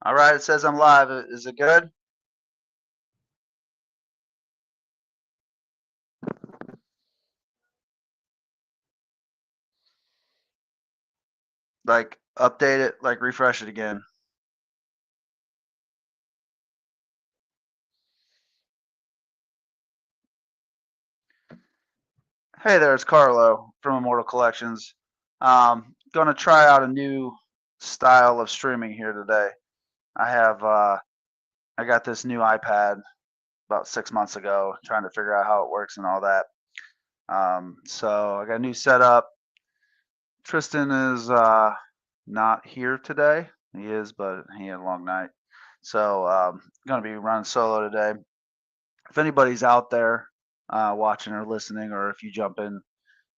All right, it says I'm live. Is it good? Like update it, like refresh it again. Hey there, it's Carlo from Immortal Collections. Gonna try out a new style of streaming here today. I have I got this new iPad about 6 months ago, trying to figure out how it works and all that. So I got a new setup. Tristan is not here today. He is, but he had a long night. So gonna be running solo today. If anybody's out there watching or listening, or if you jump in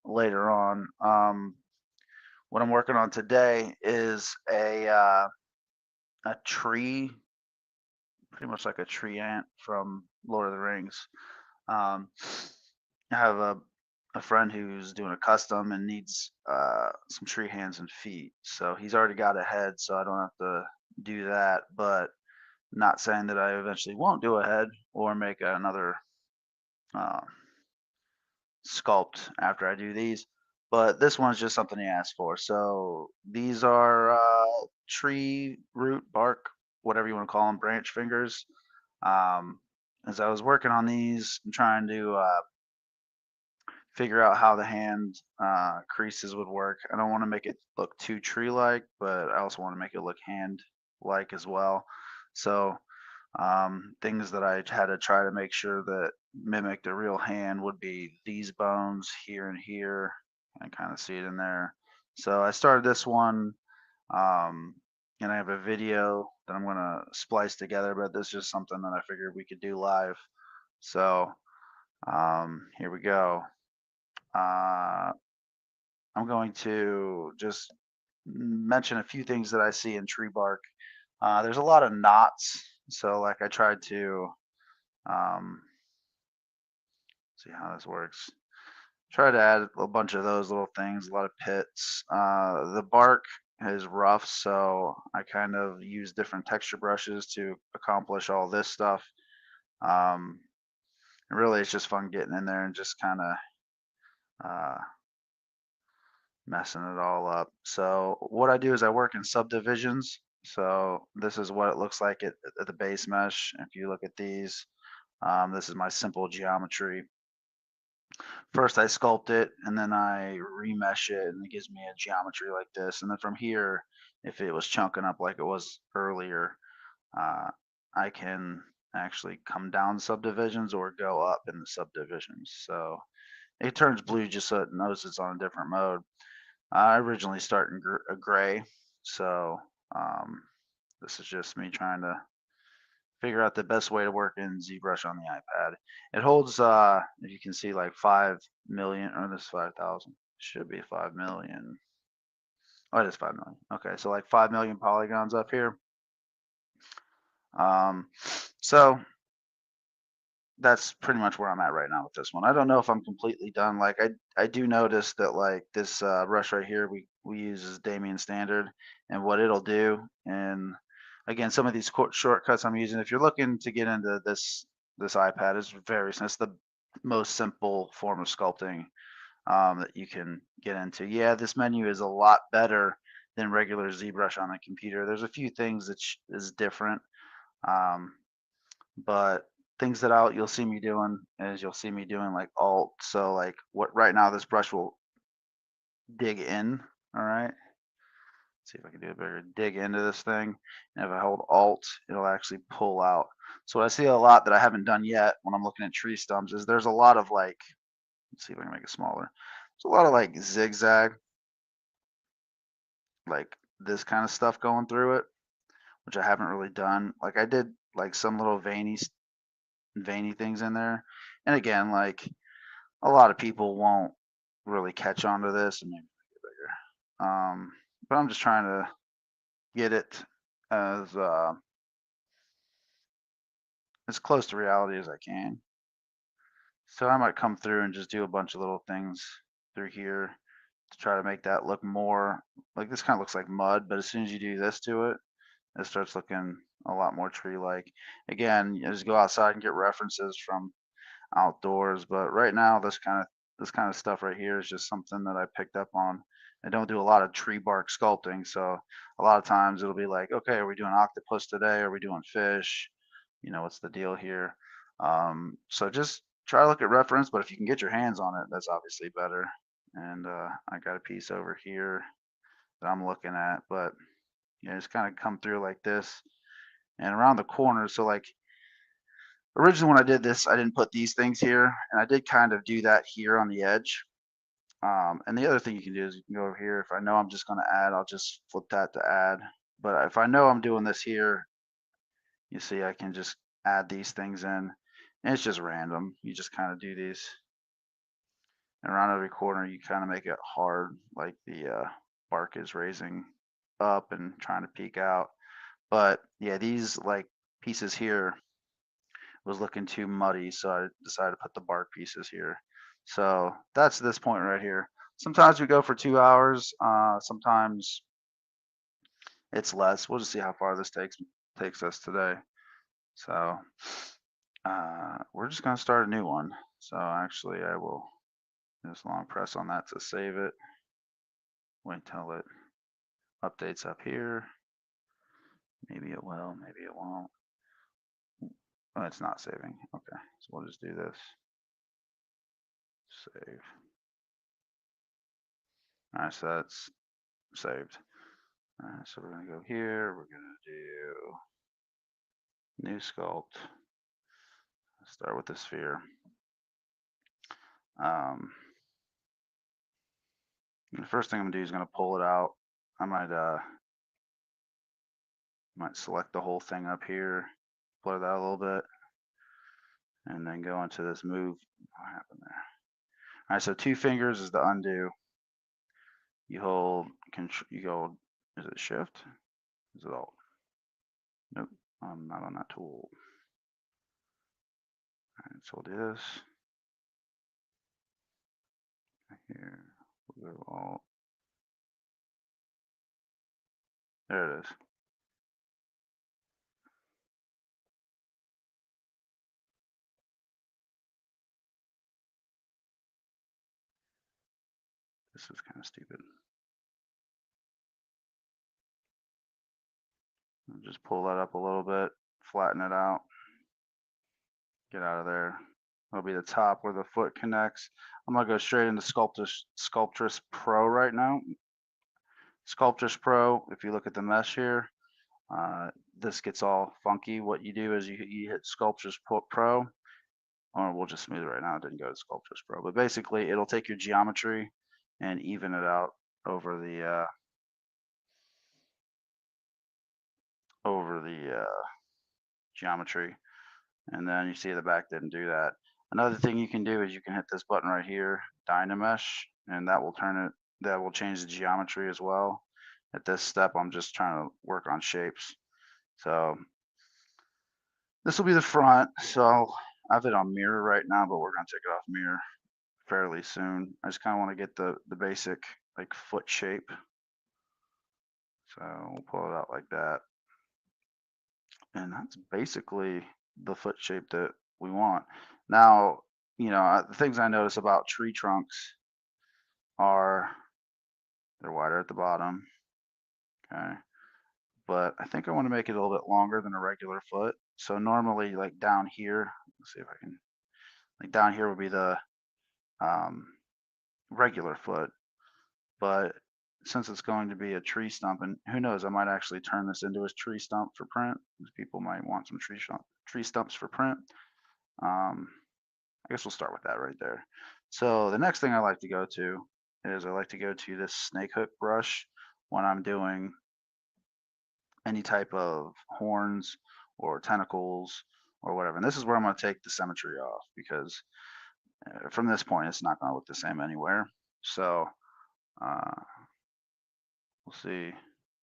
later on, what I'm working on today is a tree, pretty much like a tree ant from Lord of the Rings. Um, I have a friend who's doing a custom and needs some tree hands and feet. So he's already got a head, so I don't have to do that. But not saying that I eventually won't do a head or make another uh, sculpt after I do these, but this one's just something he asked for. So these are tree root bark, whatever you want to call them, branch fingers. Um, as I was working on these, I'm trying to figure out how the hand creases would work. I don't want to make it look too tree-like, but I also want to make it look hand-like as well. So things that I had to try to make sure that mimicked a real hand would be these bones here and here. I kind of see it in there. So I started this one, um, and I have a video that I'm going to splice together, but this is just something that I figured we could do live. So here we go. Uh, I'm going to just mention a few things that I see in tree bark. There's a lot of knots, so like I tried to um, see how this works. Try to add a bunch of those little things, a lot of pits. The bark is rough, so I kind of use different texture brushes to accomplish all this stuff. Um, and really, it's just fun getting in there and just kind of uh, messing it all up. So what I do is I work in subdivisions. So this is what it looks like at the base mesh. If you look at these, this is my simple geometry. First I sculpt it and then I remesh it and it gives me a geometry like this. And then from here, if it was chunking up like it was earlier, uh, I can actually come down subdivisions or go up in the subdivisions. So it turns blue just so it knows it's on a different mode. I originally start in a gray, so um, this is just me trying to figure out the best way to work in ZBrush on the iPad. It holds, if you can see, like 5 million, or this 5,000. Should be 5 million. Oh, it is 5 million. Okay, so like 5 million polygons up here. Um, so that's pretty much where I'm at right now with this one. I don't know if I'm completely done. Like I do notice that like this brush right here we use is Damien Standard, and what it'll do. And again, some of these shortcuts I'm using. If you're looking to get into this iPad, is very it's the most simple form of sculpting that you can get into. Yeah, this menu is a lot better than regular ZBrush on a computer. There's a few things that is different. Um, but things that you'll see me doing is you'll see me doing like alt. So like what right now this brush will dig in. All right. Let's see if I can do it bigger. Dig into this thing. And if I hold alt, it'll actually pull out. So what I see a lot that I haven't done yet when I'm looking at tree stumps is there's a lot of like, let's see if I can make it smaller. There's a lot of like zigzag, like this kind of stuff going through it, which I haven't really done. Like I did like some little veiny things in there. And again, like a lot of people won't really catch on to this and maybe make it bigger. But I'm just trying to get it as as close to reality as I can. So I might come through and just do a bunch of little things through here to try to make that look more like this kind of looks like mud, but as soon as you do this to it, it starts looking a lot more tree-like. Again, you just go outside and get references from outdoors. But right now, this kind of stuff right here is just something that I picked up on. I don't do a lot of tree bark sculpting, so a lot of times it'll be like, okay, are we doing octopus today? Are we doing fish? What's the deal here? So just try to look at reference, but if you can get your hands on it, that's obviously better. And I got a piece over here that I'm looking at, but just kind of come through like this and around the corner. So like originally when I did this, I didn't put these things here, and I did kind of do that here on the edge. And the other thing you can do is you can go over here. If I know I'm just going to add, I'll just flip that to add. But if I know I'm doing this here, you see I can just add these things in. And it's just random. You just kind of do these. And around every corner, you kind of make it hard, like the bark is raising up and trying to peek out. But yeah, these like pieces here was looking too muddy, so I decided to put the bark pieces here. So that's this point right here. Sometimes we go for 2 hours. Sometimes it's less. We'll just see how far this takes us today. So we're just gonna start a new one. So actually, I will just long press on that to save it. Wait until it updates up here. Maybe it will. Maybe it won't. Oh, it's not saving. Okay, so we'll just do this. Save. All right, so that's saved. So we're going to go here. We're going to do new sculpt. Start with the sphere. The first thing I'm going to do is going to pull it out. I might select the whole thing up here, blur that a little bit, and then go into this move. What happened there? All right, so 2 fingers is the undo. You hold, you go, is it shift? Is it alt? Nope, I'm not on that tool. All right, so we'll do this. Here, we'll go alt. There it is. This is kind of stupid. Just pull that up a little bit, flatten it out, get out of there. That'll be the top where the foot connects. I'm gonna go straight into Sculptress Pro right now. Sculptress Pro, if you look at the mesh here, this gets all funky. What you do is you hit Sculptress Pro, or we'll just smooth it right now. It didn't go to Sculptress Pro, but basically it'll take your geometry and even it out over the geometry. And then you see the back didn't do that. Another thing you can do is you can hit this button right here, Dynamesh, and that will change the geometry as well. At this step, I'm just trying to work on shapes. So this will be the front. So I have it on mirror right now, but we're gonna take it off mirror fairly soon. I just kind of want to get the basic like foot shape. So we'll pull it out like that. And that's basically the foot shape that we want. Now, the things I notice about tree trunks are they're wider at the bottom, okay? But I think I want to make it a little bit longer than a regular foot. So normally, like down here, let's see if I can, like down here would be the um, regular foot. But since it's going to be a tree stump, and who knows, I might actually turn this into a tree stump for print, because people might want some tree stumps for print. I guess we'll start with that right there. So the next thing I like to go to is I like to go to this snake hook brush when I'm doing any type of horns or tentacles or whatever. And this is where I'm going to take the symmetry off, because from this point it's not going to look the same anywhere. So we'll see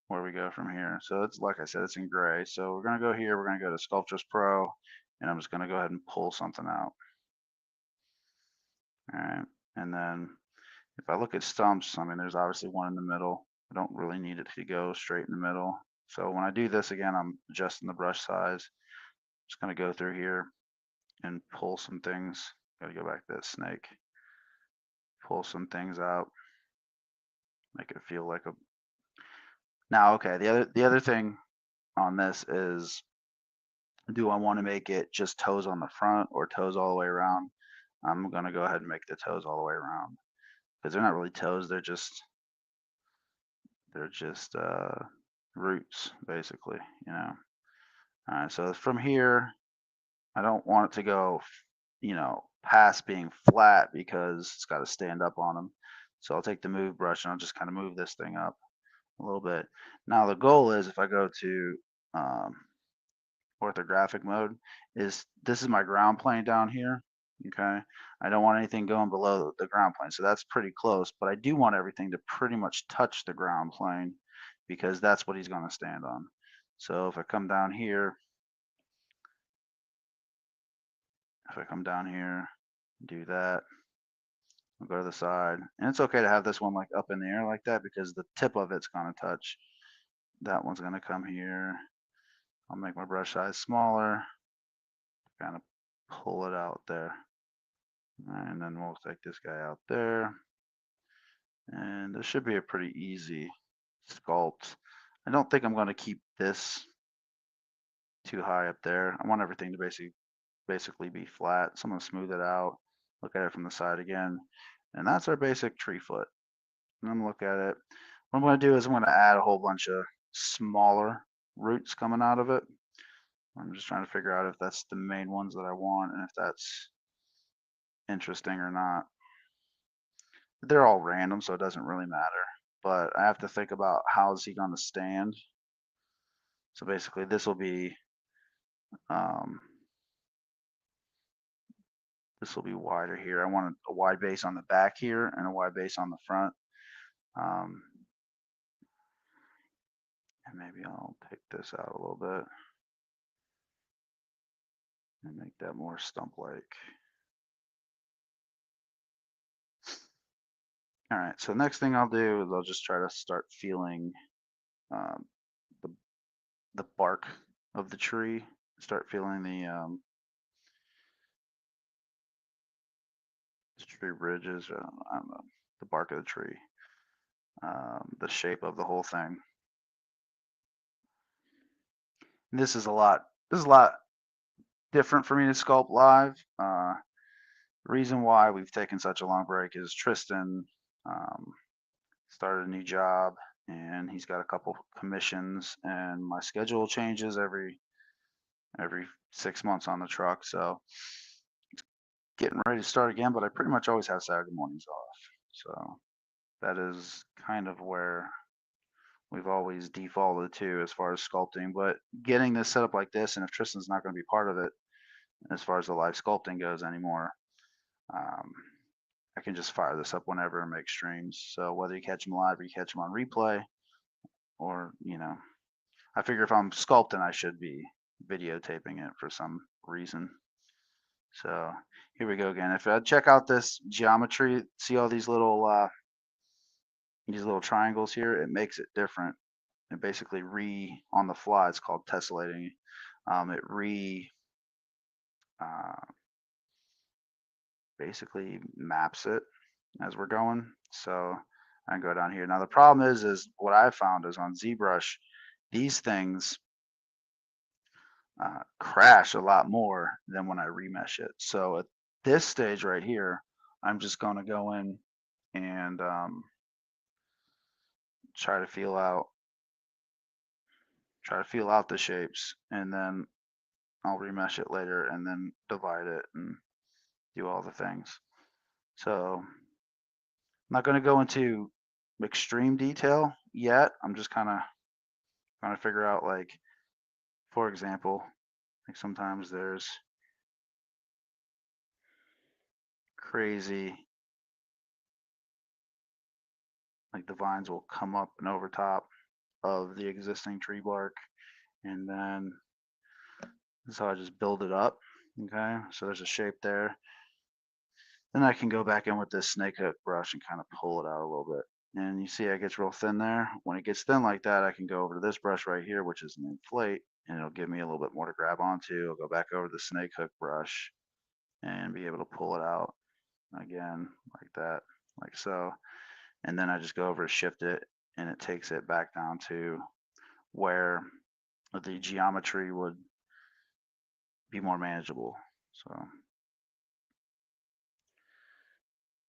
where we go from here. So it's like I said, it's in gray. So we're going to go here. We're going to go to Sculptress Pro, and I'm just going to go ahead and pull something out. All right, and then if I look at stumps, I mean, there's obviously one in the middle. I don't really need it to go straight in the middle. So when I do this again, I'm adjusting the brush size. Just gonna go through here and pull some things. Gotta go back to that snake. Pull some things out. Make it feel like a. Now, okay. The other thing on this is, do I want to make it just toes on the front or toes all the way around? I'm gonna go ahead and make the toes all the way around because they're not really toes. They're just roots basically. You know. All right. So from here, I don't want it to go, past being flat because it's got to stand up on them. So I'll take the move brush and I'll just kind of move this thing up a little bit. Now the goal is, if I go to um, orthographic mode, is this is my ground plane down here. Okay, I don't want anything going below the ground plane, so that's pretty close. But I do want everything to pretty much touch the ground plane because that's what he's going to stand on. So if I come down here, do that. I'll go to the side, and it's okay to have this one like up in the air like that because the tip of it's going to touch. That one's going to come here. I'll make my brush size smaller, kind of pull it out there. And then we'll take this guy out there. And this should be a pretty easy sculpt. I don't think I'm going to keep this too high up there. I want everything to basically be flat. So I'm going to smooth it out, look at it from the side again. And that's our basic tree foot. And I'm going to look at it. What I'm going to do is I'm going to add a whole bunch of smaller roots coming out of it. I'm just trying to figure out if that's the main ones that I want and if that's interesting or not. They're all random, so it doesn't really matter. But I have to think about how is he going to stand. So basically, um, this will be wider here. I want a wide base on the back here and a wide base on the front. Um, and maybe I'll pick this out a little bit and make that more stump-like. All right, so next thing I'll do is I'll just try to start feeling um, the bark of the tree. Start feeling the tree ridges. I don't know, the bark of the tree, the shape of the whole thing. And this is a lot. This is a lot different for me to sculpt live. Reason why we've taken such a long break is Tristan started a new job and he's got a couple commissions, and my schedule changes every 6 months on the truck. So getting ready to start again, but I pretty much always have Saturday mornings off. So that is kind of where we've always defaulted to as far as sculpting. But getting this set up like this, and if Tristan's not going to be part of it as far as the live sculpting goes anymore, I can just fire this up whenever and make streams. So whether you catch them live or you catch them on replay, or I figure if I'm sculpting, I should be videotaping it for some reason. So here we go again. If I check out this geometry, see all these little triangles here, it makes it different. It basically on the fly, it's called tessellating. It basically maps it as we're going. So I can go down here. Now the problem is what I found is on ZBrush, these things crash a lot more than when I remesh it. So at this stage right here, I'm just going to go in and try to feel out the shapes, and then I'll remesh it later and then divide it and do all the things. So I'm not going to go into extreme detail yet. I'm just kind of trying to figure out, like, for example, like sometimes there's crazy, like the vines will come up and over top of the existing tree bark, and then so I just build it up. Okay, so there's a shape there. Then I can go back in with this snake hook brush and kind of pull it out a little bit. And you see it gets real thin there. When it gets thin like that, I can go over to this brush right here, which is an inflate, and it'll give me a little bit more to grab onto. I'll go back over to the snake hook brush and be able to pull it out again like that, like so. And then I just go over to shift it, and it takes it back down to where the geometry would be more manageable. So,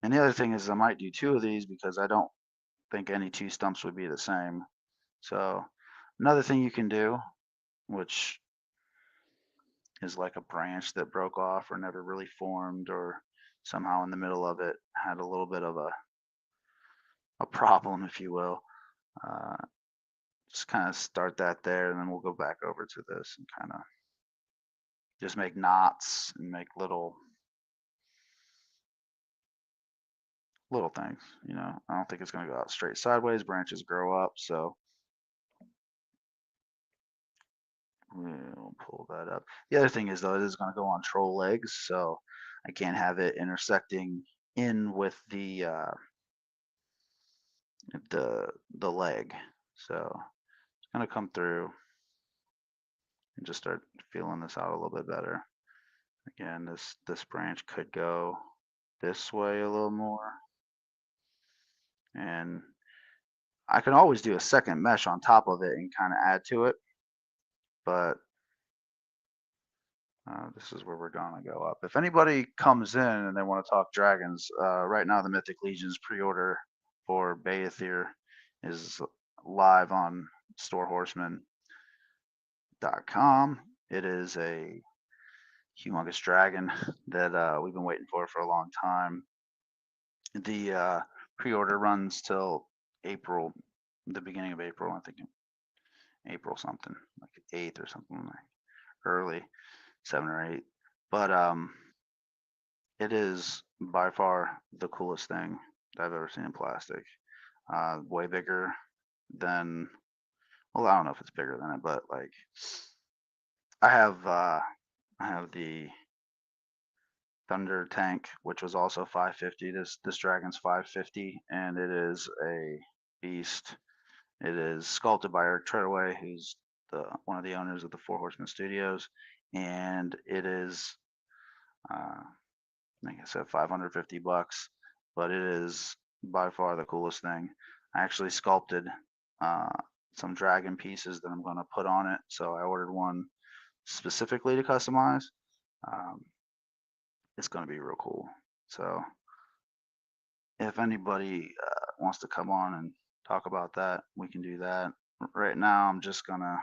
and the other thing is I might do two of these because I don't think any two stumps would be the same. So another thing you can do, which is like a branch that broke off or never really formed, or somehow in the middle of it had a little bit of a problem, if you will. Uh, just kind of start that there, and then we'll go back over to this and kind of just make knots and make little things. I don't think it's going to go out straight sideways. Branches grow up, so we'll pull that up. The other thing is, though, it is going to go on troll legs, so I can't have it intersecting in with the leg. So it's going to come through and just start feeling this out a little bit better. Again, this branch could go this way a little more, and I can always do a second mesh on top of it and kind of add to it, but this is where we're going to go up. If anybody comes in and they want to talk dragons, right now the Mythic Legion's pre-order for Baethir is live on storehorseman.com. It is a humongous dragon that we've been waiting for a long time. The pre-order runs till April, the beginning of April, I think April something, like 8th or something, like early, 7 or 8. But it is by far the coolest thing that I've ever seen in plastic. Way bigger than, well, I don't know if it's bigger than it, but like I have the Thunder tank, which was also 550. This dragon's 550, and it is a beast. It is sculpted by Eric Treadaway, who's one of the owners of the Four Horsemen Studios, and it is, like I said, 550 bucks, but it is by far the coolest thing. I actually sculpted uh, some dragon pieces that I'm going to put on it, so I ordered one specifically to customize. Um, it's going to be real cool. So if anybody wants to come on and talk about that, we can do that. Right now, I'm just gonna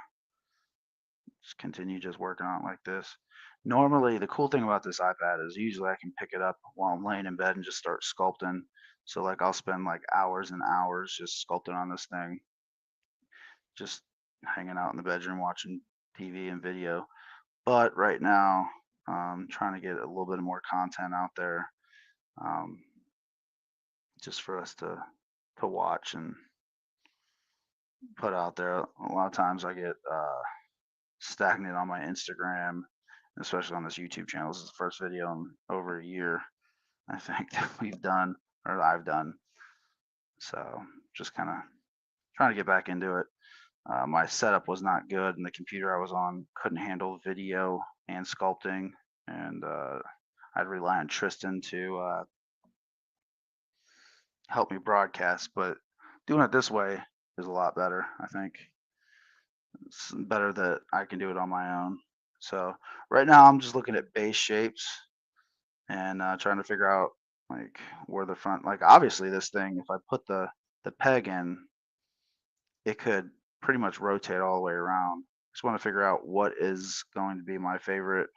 continue just working on it like this. Normally, the cool thing about this iPad is usually I can pick it up while I'm laying in bed and just start sculpting. So like I'll spend like hours and hours just sculpting on this thing, just hanging out in the bedroom watching TV and video. But right now, I'm trying to get a little bit more content out there, um, just for us to watch and put out there. A lot of times I get stagnant on my Instagram, especially on this YouTube channel. This is the first video in over a year, I think, that we've done or I've done. So just kind of trying to get back into it. My setup was not good, and the computer I was on couldn't handle video and sculpting, and I'd rely on Tristan to help me broadcast. But doing it this way is a lot better, I think. It's better that I can do it on my own. So right now I'm just looking at base shapes and trying to figure out like where the front, like obviously this thing, if I put the peg in, it could pretty much rotate all the way around. Just want to figure out what is going to be my favorite,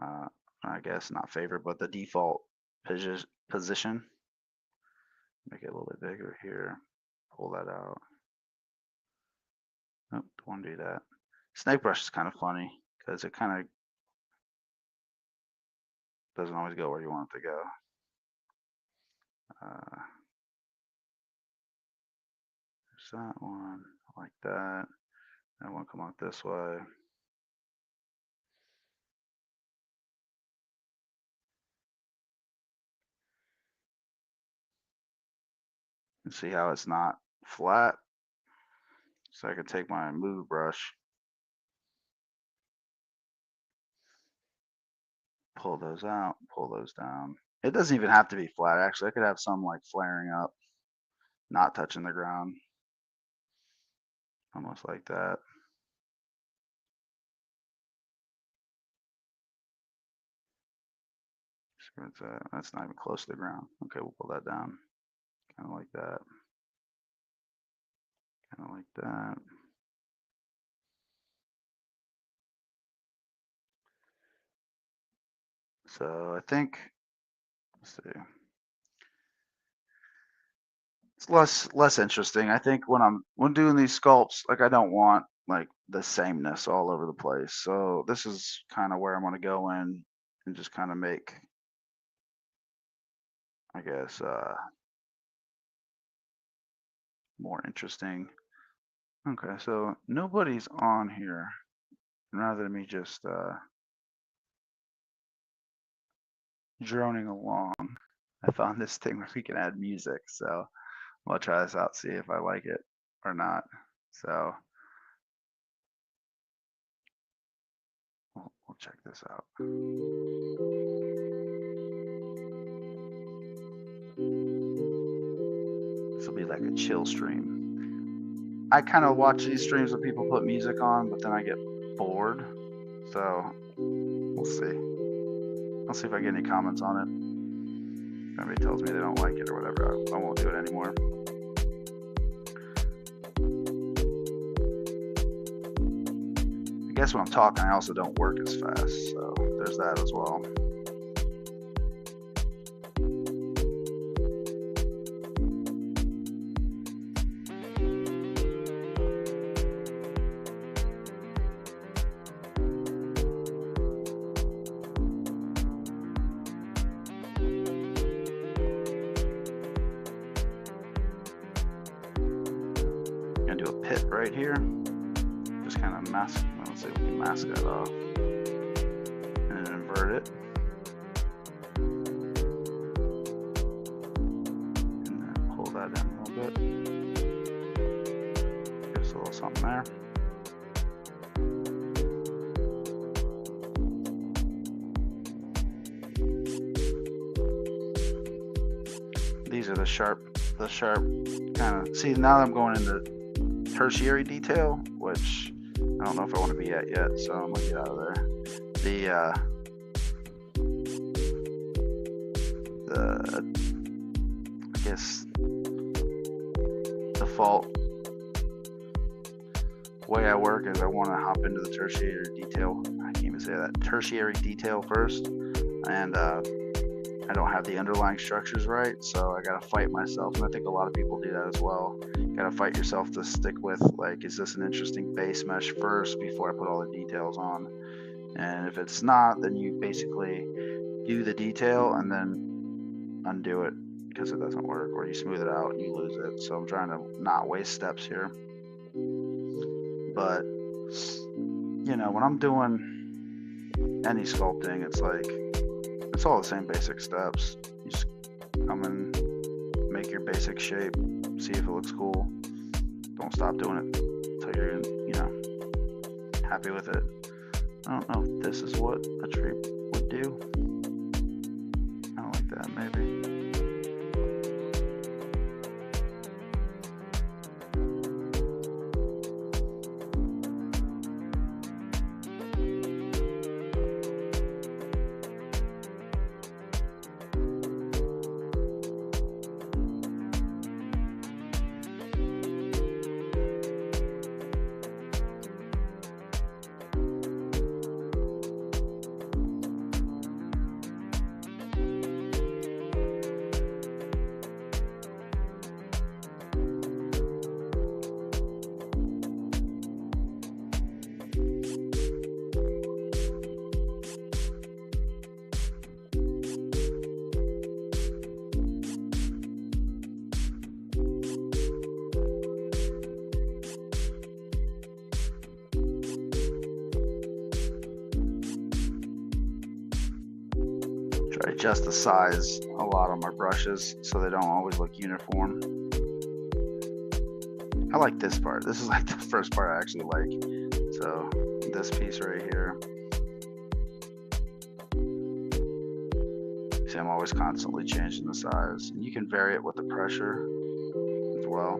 uh, I guess not favorite, but the default position. Make it a little bit bigger here. Pull that out. Nope, don't want to do that. Snake brush is kind of funny because it kind of doesn't always go where you want it to go. There's that one, like that. That one come out this way. And see how it's not flat? So I can take my move brush, pull those out, pull those down. It doesn't even have to be flat. Actually, I could have some like flaring up, not touching the ground. Almost like that. That's not even close to the ground. Okay, we'll pull that down. Kind of like that. Kind of like that. So I think, let's see. It's less interesting. I think when doing these sculpts, like I don't want like the sameness all over the place. So this is kind of where I'm going to go in and just kind of make, I guess, more interesting. Okay, so nobody's on here. Rather than me just droning along, I found this thing where we can add music. So I'll try this out, see if I like it or not. So we'll check this out. This will be like a chill stream. I kind of watch these streams when people put music on, but then I get bored. So we'll see. I'll see if I get any comments on it. If anybody tells me they don't like it or whatever, I won't do it anymore. I guess when I'm talking, I also don't work as fast, so there's that as well. I'm gonna do a pit right here. Just kind of mask. Let's see if we can mask that off and invert it. And then pull that in a little bit. Give us a little something there. These are the sharp kind of, see, now that I'm going into tertiary detail, which I don't know if I want to be at yet, so I'm gonna get out of there. I guess default way I work is I want to hop into the tertiary detail. I can't even say that. Tertiary detail first, and I don't have the underlying structures right, so I gotta fight myself, and I think a lot of people do that as well. You gotta fight yourself to stick with, like, is this an interesting base mesh first before I put all the details on? And if it's not, then you basically do the detail and then undo it because it doesn't work, or you smooth it out and you lose it. So I'm trying to not waste steps here. But, you know, when I'm doing any sculpting, it's like, it's all the same basic steps. You just come in, make your basic shape, see if it looks cool. Don't stop doing it until you're, you know, happy with it. I don't know if this is what a tree would do. I don't like that, maybe. Try to adjust the size a lot on my brushes so they don't always look uniform. I like this part. This is like the first part I actually like. So this piece right here. See, I'm always constantly changing the size. And you can vary it with the pressure as well.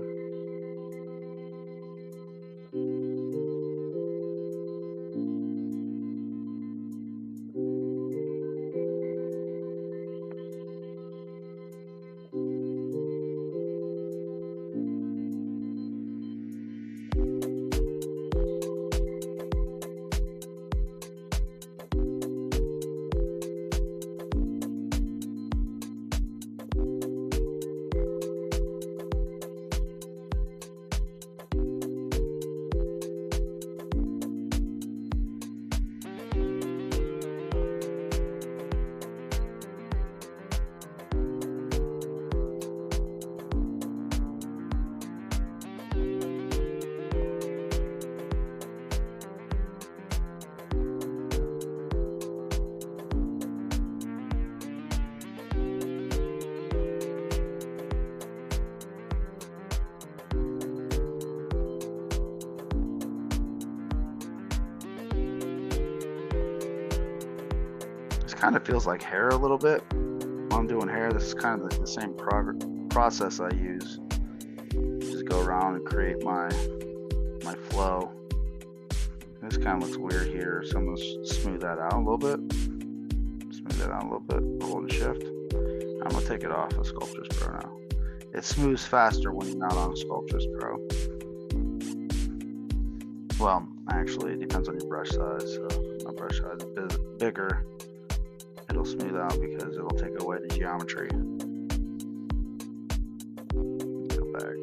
Kind of feels like hair a little bit. While I'm doing hair, this is kind of the same process I use. Just go around and create my flow. This kind of looks weird here, so I'm gonna smooth that out a little bit. Smooth that out a little bit, hold shift. I'm gonna take it off of Sculptris Pro now. It smooths faster when you're not on Sculptris Pro. Well, actually, it depends on your brush size. So my brush size is bigger. It'll smooth out because it'll take away the geometry. Go back.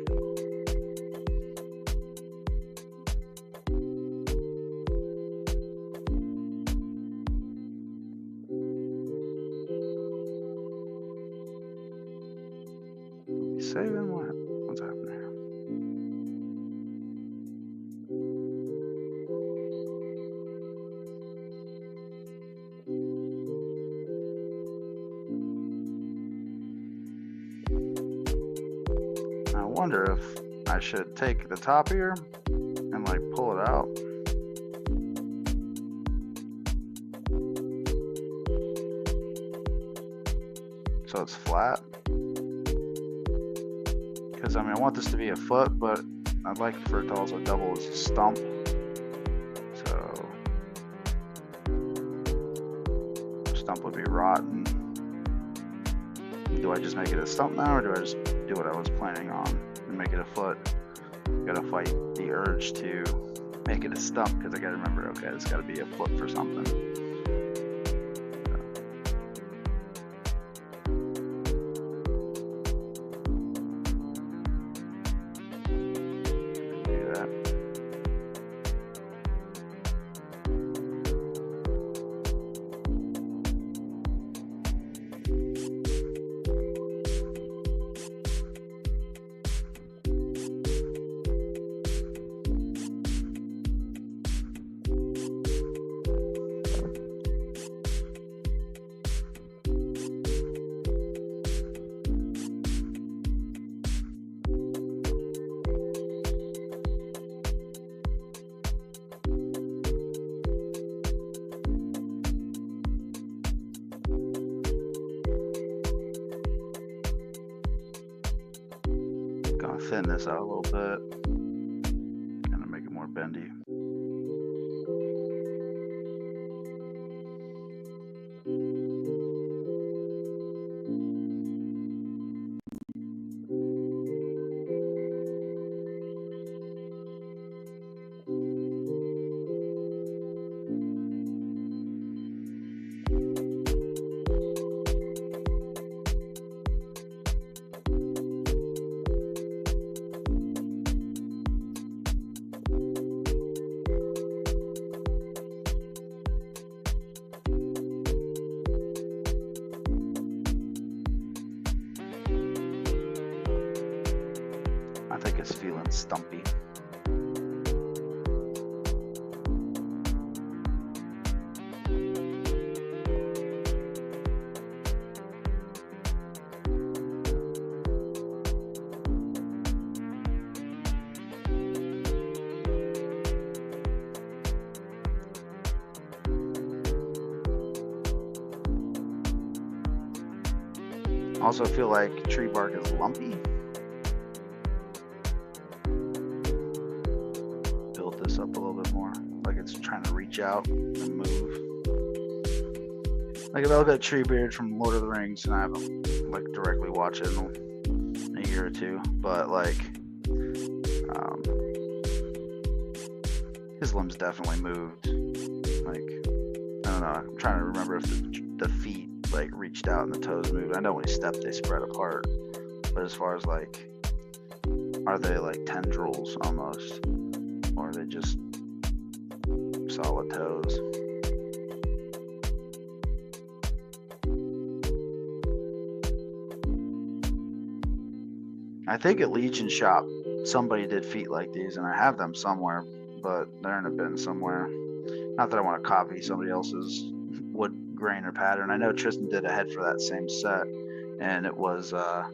Are we saving what? What's happening here? I wonder if I should take the top here and like pull it out. So it's flat. Because I mean, I want this to be a foot, but I'd like for it to also double as a stump. So stump would be rotten. Do I just make it a stump now, or do I just do what I was planning on and make it a foot? Gotta fight the urge to make it a stump because I gotta remember, okay, it's gotta be a foot for something. Do that. Gonna thin this out a little bit. Gonna make it more bendy. I think it's feeling stumpy. Also feel like tree bark is lumpy. Build this up a little bit more, like it's trying to reach out and move. Like if I look at Treebeard from Lord of the Rings, and I haven't like directly watched it in a year or two, but like his limbs definitely moved. Like I don't know, I'm trying to remember if the feet like reached out and the toes moved. I know when he stepped they spread apart, but as far as like, are they like tendrils almost, or are they just solid toes? I think at Legion Shop somebody did feet like these, and I have them somewhere, but they're in a bin somewhere. Not that I want to copy somebody else's wood grain or pattern. I know Tristan did a head for that same set, and it was a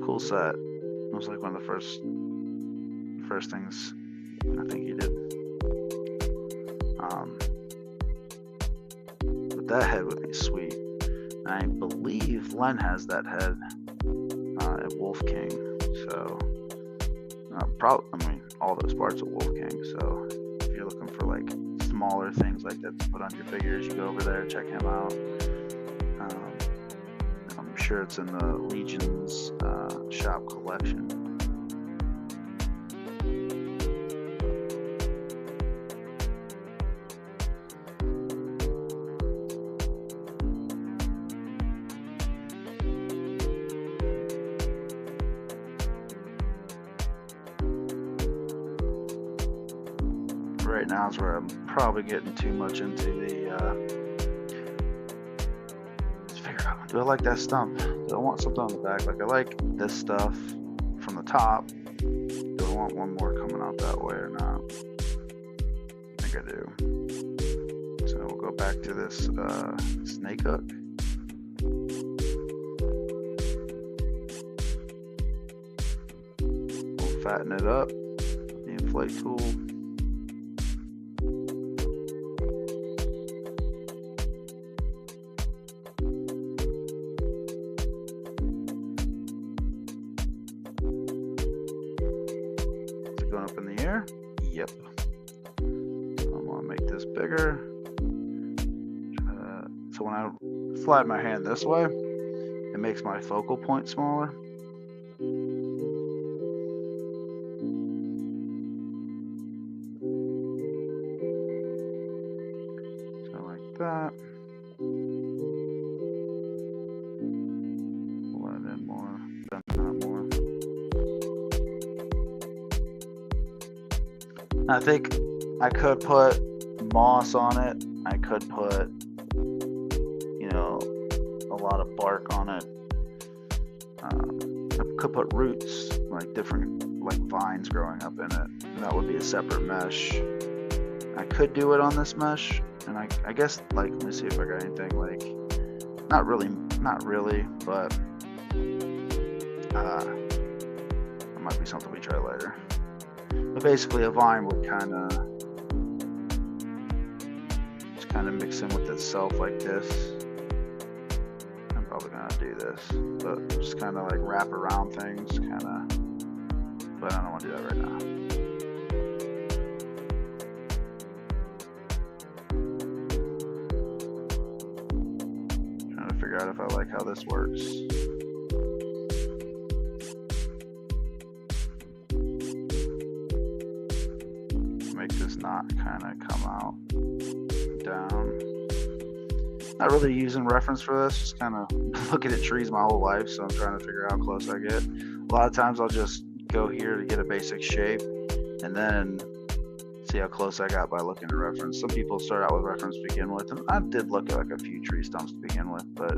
cool set. It was like one of the first things I think he did. But that head would be sweet. And I believe Len has that head at Wolf King. So I mean, all those parts of Wolf King. So if you're looking for like smaller things like that to put on your figures, you go over there, check him out. I'm sure it's in the Legion's shop collection. Right now is where I'm probably getting too much into the let's figure out, do I like that stump? Do I want something on the back? Like I like this stuff from the top. Do I want one more coming out that way or not? I think I do. So we'll go back to this snake hook. We'll fatten it up. The inflate tool. Going up in the air. Yep. I'm gonna make this bigger. So when I slide my hand this way, it makes my focal point smaller. So like that. Blend in more, bend that more. I think I could put moss on it. I could put, you know, a lot of bark on it. I could put roots, like different, like vines growing up in it. And that would be a separate mesh. I could do it on this mesh, and I guess, like, let me see if I got anything, like, not really, but it might be something we try later. But basically a vine would kind of mix in with itself like this. I'm probably gonna do this, but just kind of like wrap around things, kind of. But I don't want to do that right now. Trying to figure out if I like how this works. Make this knot kind of come out down. Not really using reference for this, just kind of looking at trees my whole life, so I'm trying to figure out how close I get. A lot of times I'll just go here to get a basic shape and then see how close I got by looking at reference. Some people start out with reference to begin with, and I did look at like a few tree stumps to begin with, but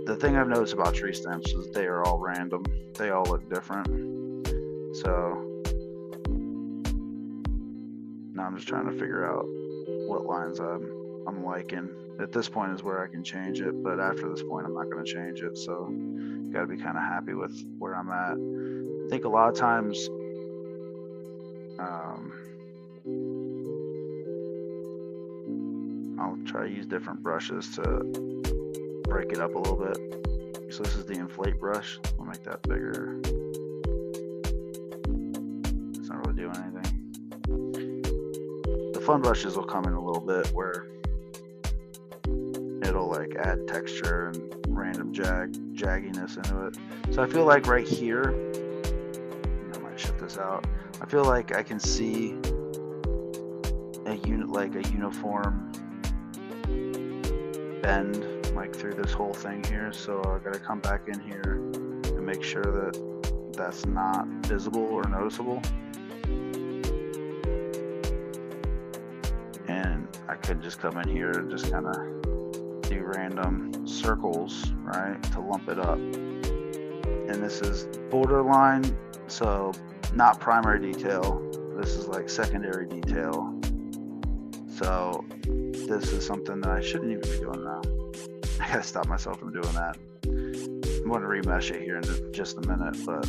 the thing I've noticed about tree stumps is they are all random. They all look different. So now I'm just trying to figure out what lines I'm liking. At this point is where I can change it, but after this point I'm not going to change it, so gotta be kind of happy with where I'm at. I think a lot of times I'll try to use different brushes to break it up a little bit. So this is the inflate brush. I'll make that bigger. It's not really doing anything. The fun brushes will come in a little bit where it'll like add texture and random jagginess into it. So I feel like right here, I might shift this out. I feel like I can see a uniform bend like through this whole thing here. So I gotta come back in here and make sure that that's not visible or noticeable. And I could just come in here and just kind of do random circles, right, to lump it up. And this is borderline, so not primary detail. This is like secondary detail. So this is something that I shouldn't even be doing now. I gotta stop myself from doing that. I'm going to remesh it here in just a minute, but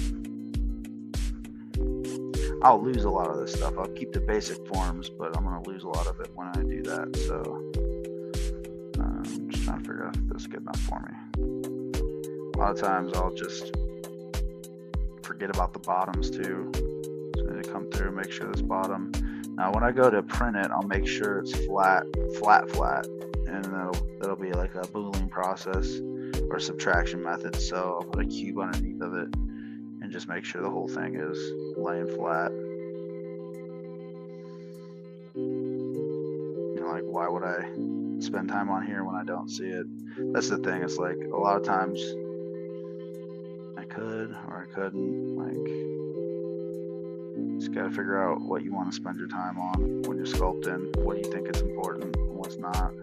I'll lose a lot of this stuff. I'll keep the basic forms, but I'm going to lose a lot of it when I do that. So I'm just trying to figure out if this is good enough for me. A lot of times I'll just forget about the bottoms too. So I need to come through and make sure this bottom. Now when I go to print it, I'll make sure it's flat, and that'll be like a Boolean process or subtraction method. So I'll put a cube underneath of it and just make sure the whole thing is laying flat. You know, like why would I spend time on here when I don't see it? That's the thing. It's like a lot of times I could or I couldn't. Like, just gotta figure out what you want to spend your time on when you're sculpting. What do you think is important and what's not?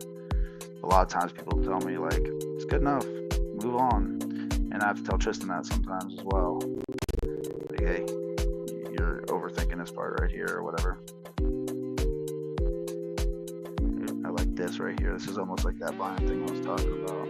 A lot of times people tell me like, it's good enough, move on. And I have to tell Tristan that sometimes as well. Like, hey, you're overthinking this part right here or whatever. I like this right here. This is almost like that line thing I was talking about.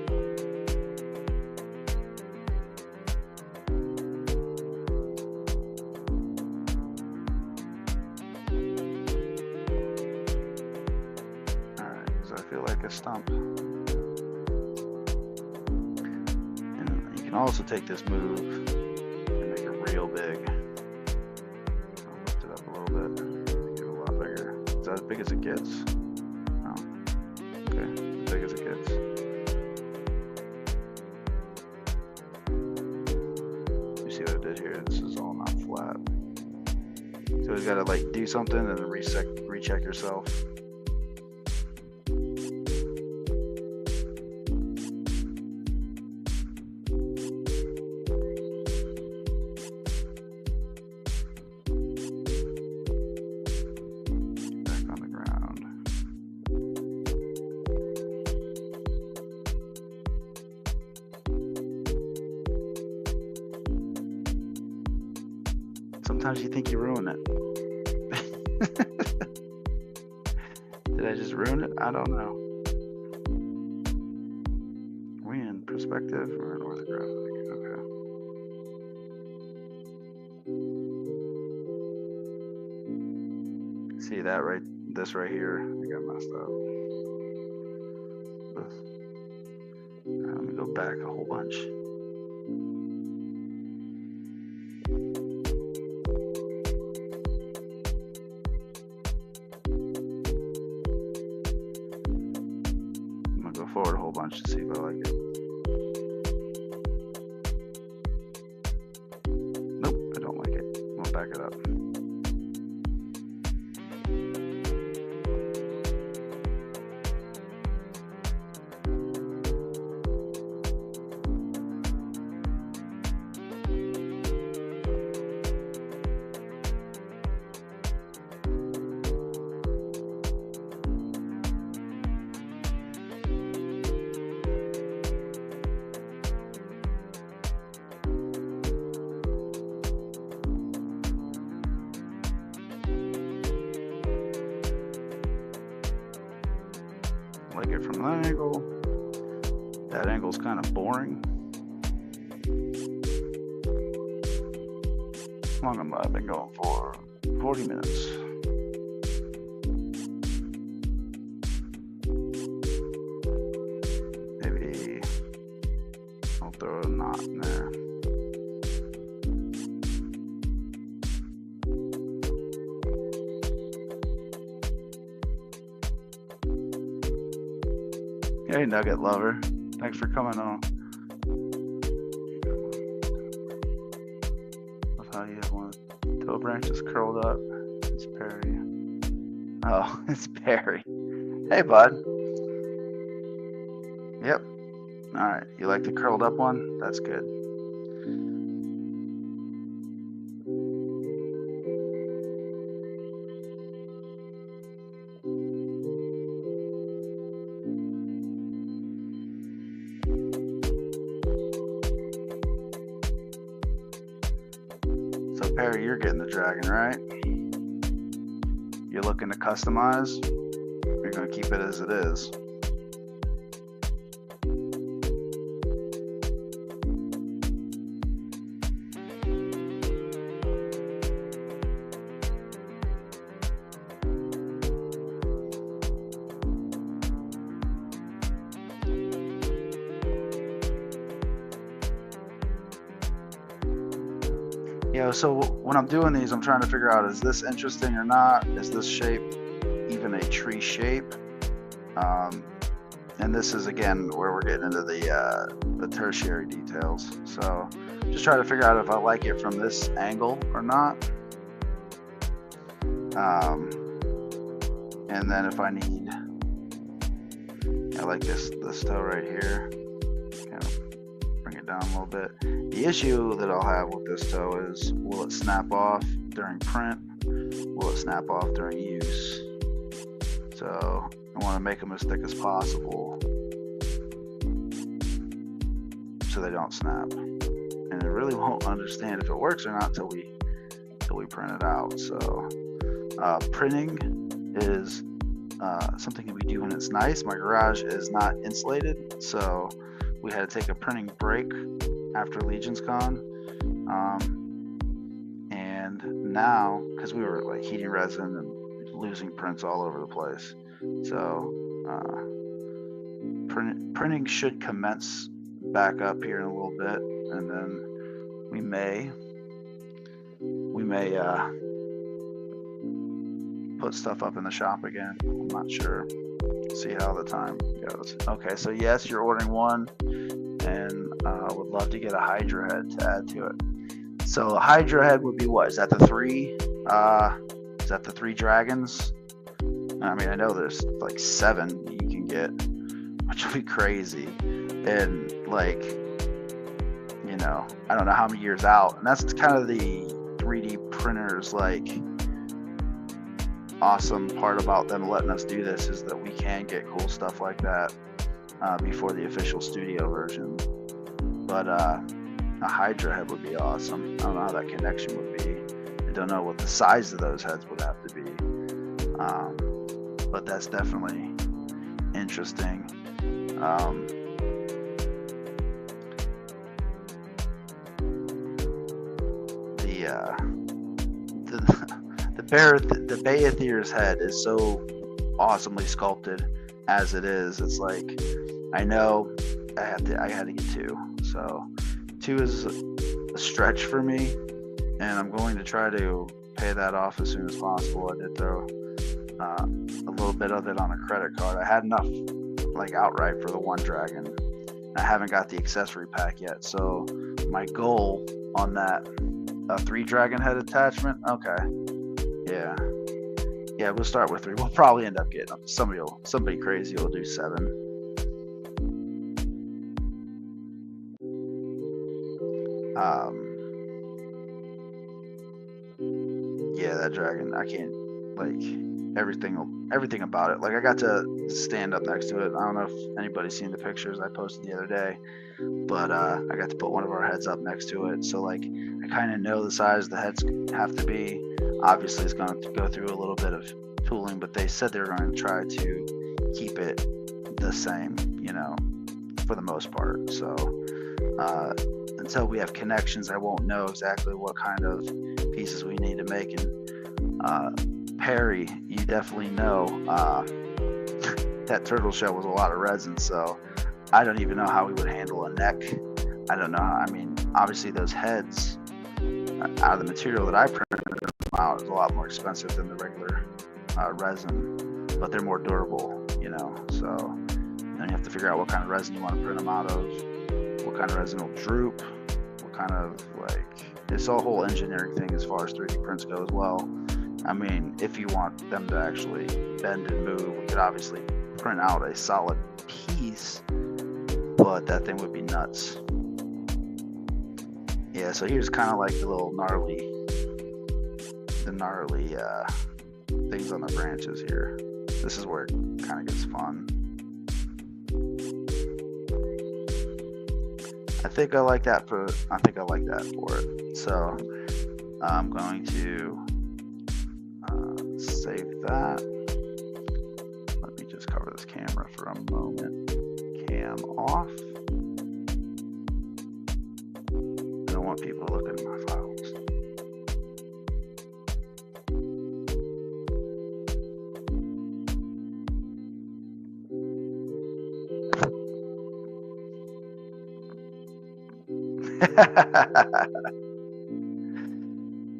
A stump. And you can also take this move and make it real big. I'll lift it up a little bit, make it a lot bigger. Is that as big as it gets? No. Okay, as big as it gets. You see what I did here? This is all not flat. So you gotta like do something and then recheck yourself. Sometimes you think you ruin it. Did I just ruin it? I don't know. Are we in perspective or in orthographic? Okay. See that right? This right here, I got messed up. Let me go back a whole bunch. Forward a whole bunch to see if I like it. Nope, I don't like it. I'll back it up. Like it from that angle. That angle's kind of boring. How long have I been going for? 40 minutes. Maybe I'll throw a 9 Hey, Nugget Lover. Thanks for coming on. Love how you have one toe branches curled up. It's Perry. Oh, it's Perry. Hey, bud. Yep. All right. You like the curled up one? That's good. So Perry, you're getting the dragon, right? You're looking to customize? You're going to keep it as it is. So when I'm doing these, I'm trying to figure out, is this interesting or not? Is this shape even a tree shape? And this is, again, where we're getting into the tertiary details. So just try to figure out if I like it from this angle or not. And then if I need, I like this toe right here. Kind of bring it down a little bit. The issue that I'll have with this toe is, will it snap off during print? Will it snap off during use? So I want to make them as thick as possible so they don't snap. And I really won't understand if it works or not until we print it out. So printing is something that we do when it's nice. My garage is not insulated, so we had to take a printing break after Legion's Con, and now, because we were like heating resin and losing prints all over the place, so printing should commence back up here in a little bit, and then we may put stuff up in the shop again. I'm not sure. See how the time goes. Okay, so yes, you're ordering one, and would love to get a Hydra head to add to it. So a Hydra head would be what? Is that the 3? Is that the 3 dragons? I mean, I know there's like 7 you can get, which would be crazy. And like, you know, I don't know how many years out. And that's kind of the 3D printers like awesome part about them letting us do this, is that we can get cool stuff like that before the official studio version. But a Hydra head would be awesome. I don't know how that connection would be. I don't know what the size of those heads would have to be. But that's definitely interesting. The Bayathir's head is so awesomely sculpted as it is. It's like, I know I had to get 2. So 2 is a stretch for me, and I'm going to try to pay that off as soon as possible. I did throw a little bit of it on a credit card. I had enough like outright for the 1 dragon. I haven't got the accessory pack yet. So my goal on that 3 dragon head attachment. Okay. Yeah, we'll start with 3. We'll probably end up getting them. Somebody crazy will do 7. Yeah, that dragon, I can't, like, everything about it. Like, I got to stand up next to it. I don't know if anybody's seen the pictures I posted the other day, but I got to put one of our heads up next to it. So like, I kind of know the size the heads have to be. Obviously, it's going to go through a little bit of tooling, but they said they were going to try to keep it the same, you know, for the most part. So until we have connections, I won't know exactly what kind of pieces we need to make. And Perry, you definitely know that turtle shell was a lot of resin, so I don't even know how we would handle a neck. I don't know. I mean, obviously those heads out of the material that I printed them out is a lot more expensive than the regular resin, but they're more durable, you know. So Then you have to figure out what kind of resin you want to print them out of, what kind of resin will droop, what kind of, like, it's a whole engineering thing as far as 3D prints go as well. I mean, if you want them to actually bend and move, we could obviously print out a solid piece, but that thing would be nuts. Yeah, so here's kind of like the little gnarly things on the branches here. This is where it kind of gets fun. I think I like that for it. So I'm going to save that. Let me just cover this camera for a moment. Cam off. I don't want people looking at my files.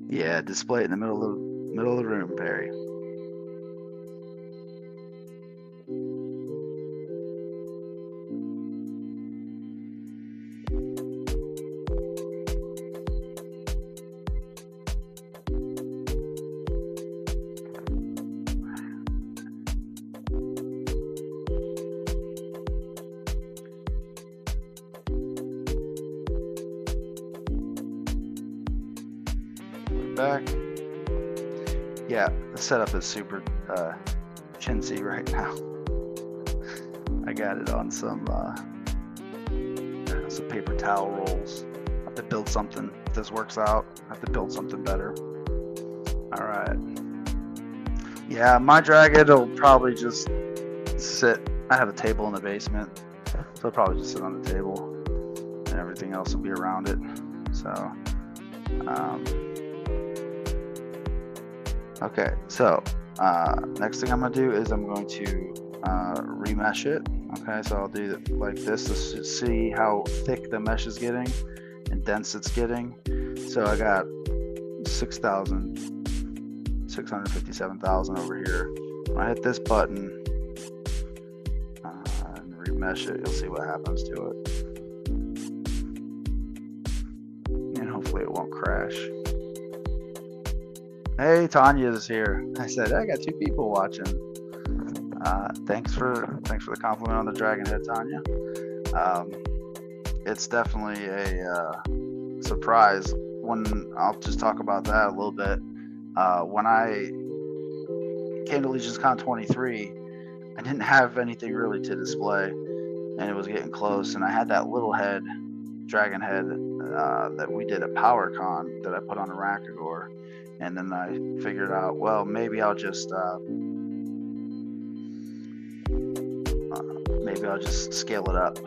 Yeah, display it in the middle of the room, Barry. Back. Yeah, the setup is super chintzy right now. I got it on some paper towel rolls. I have to build something. If this works out, I have to build something better. All right. Yeah, my Dragon will probably just sit. I have a table in the basement, so it'll probably just sit on the table, and everything else will be around it. So. Okay, so next thing I'm going to do is I'm going to remesh it. Okay, so I'll do it like this to see how thick the mesh is getting and dense it's getting. So I got 657,000 over here. When I hit this button and remesh it, you'll see what happens to it. And hopefully it won't crash. Hey, Tanya's here. I said I got 2 people watching. Thanks for the compliment on the dragon head, Tanya. It's definitely a surprise. I'll just talk about that a little bit. When I came to LegionsCon 23, I didn't have anything really to display, and it was getting close. And I had that little head, dragon head, that we did at PowerCon that I put on a Rakagor. And then I figured out, well, maybe I'll just scale it up.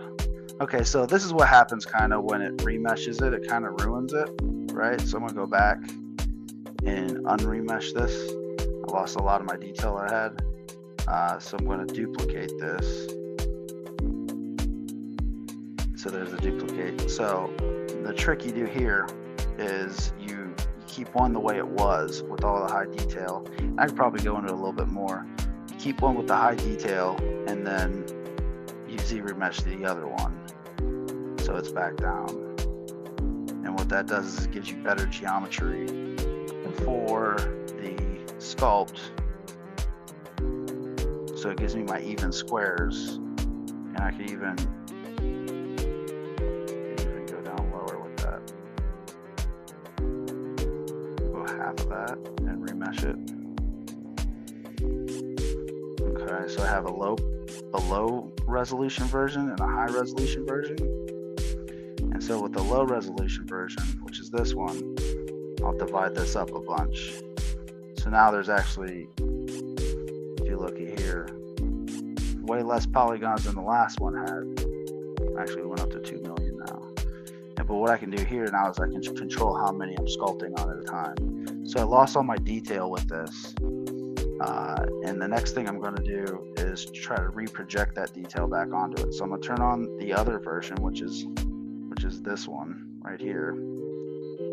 Okay, so this is what happens kind of when it remeshes it. It kind of ruins it, right? So I'm gonna go back and unremesh this. I lost a lot of my detail I had, so I'm going to duplicate this. So there's a duplicate. So the trick you do here is you keep one the way it was with all the high detail. I could probably go into a little bit more. You keep one with the high detail, and then you ZBrush the other one, so it's back down. And what that does is it gives you better geometry for the sculpt. So it gives me my even squares, and I can even go down lower with that. Go half of that and remesh it. Okay, so I have a low resolution version and a high resolution version. And so with the low resolution version, which is this one, I'll divide this up a bunch. So now there's actually, if you look at here, way less polygons than the last one had. Actually, it went up to 2 million now. But what I can do here now is I can control how many I'm sculpting on at a time. So I lost all my detail with this. And the next thing I'm going to do is try to reproject that detail back onto it. So I'm going to turn on the other version, which is this one right here.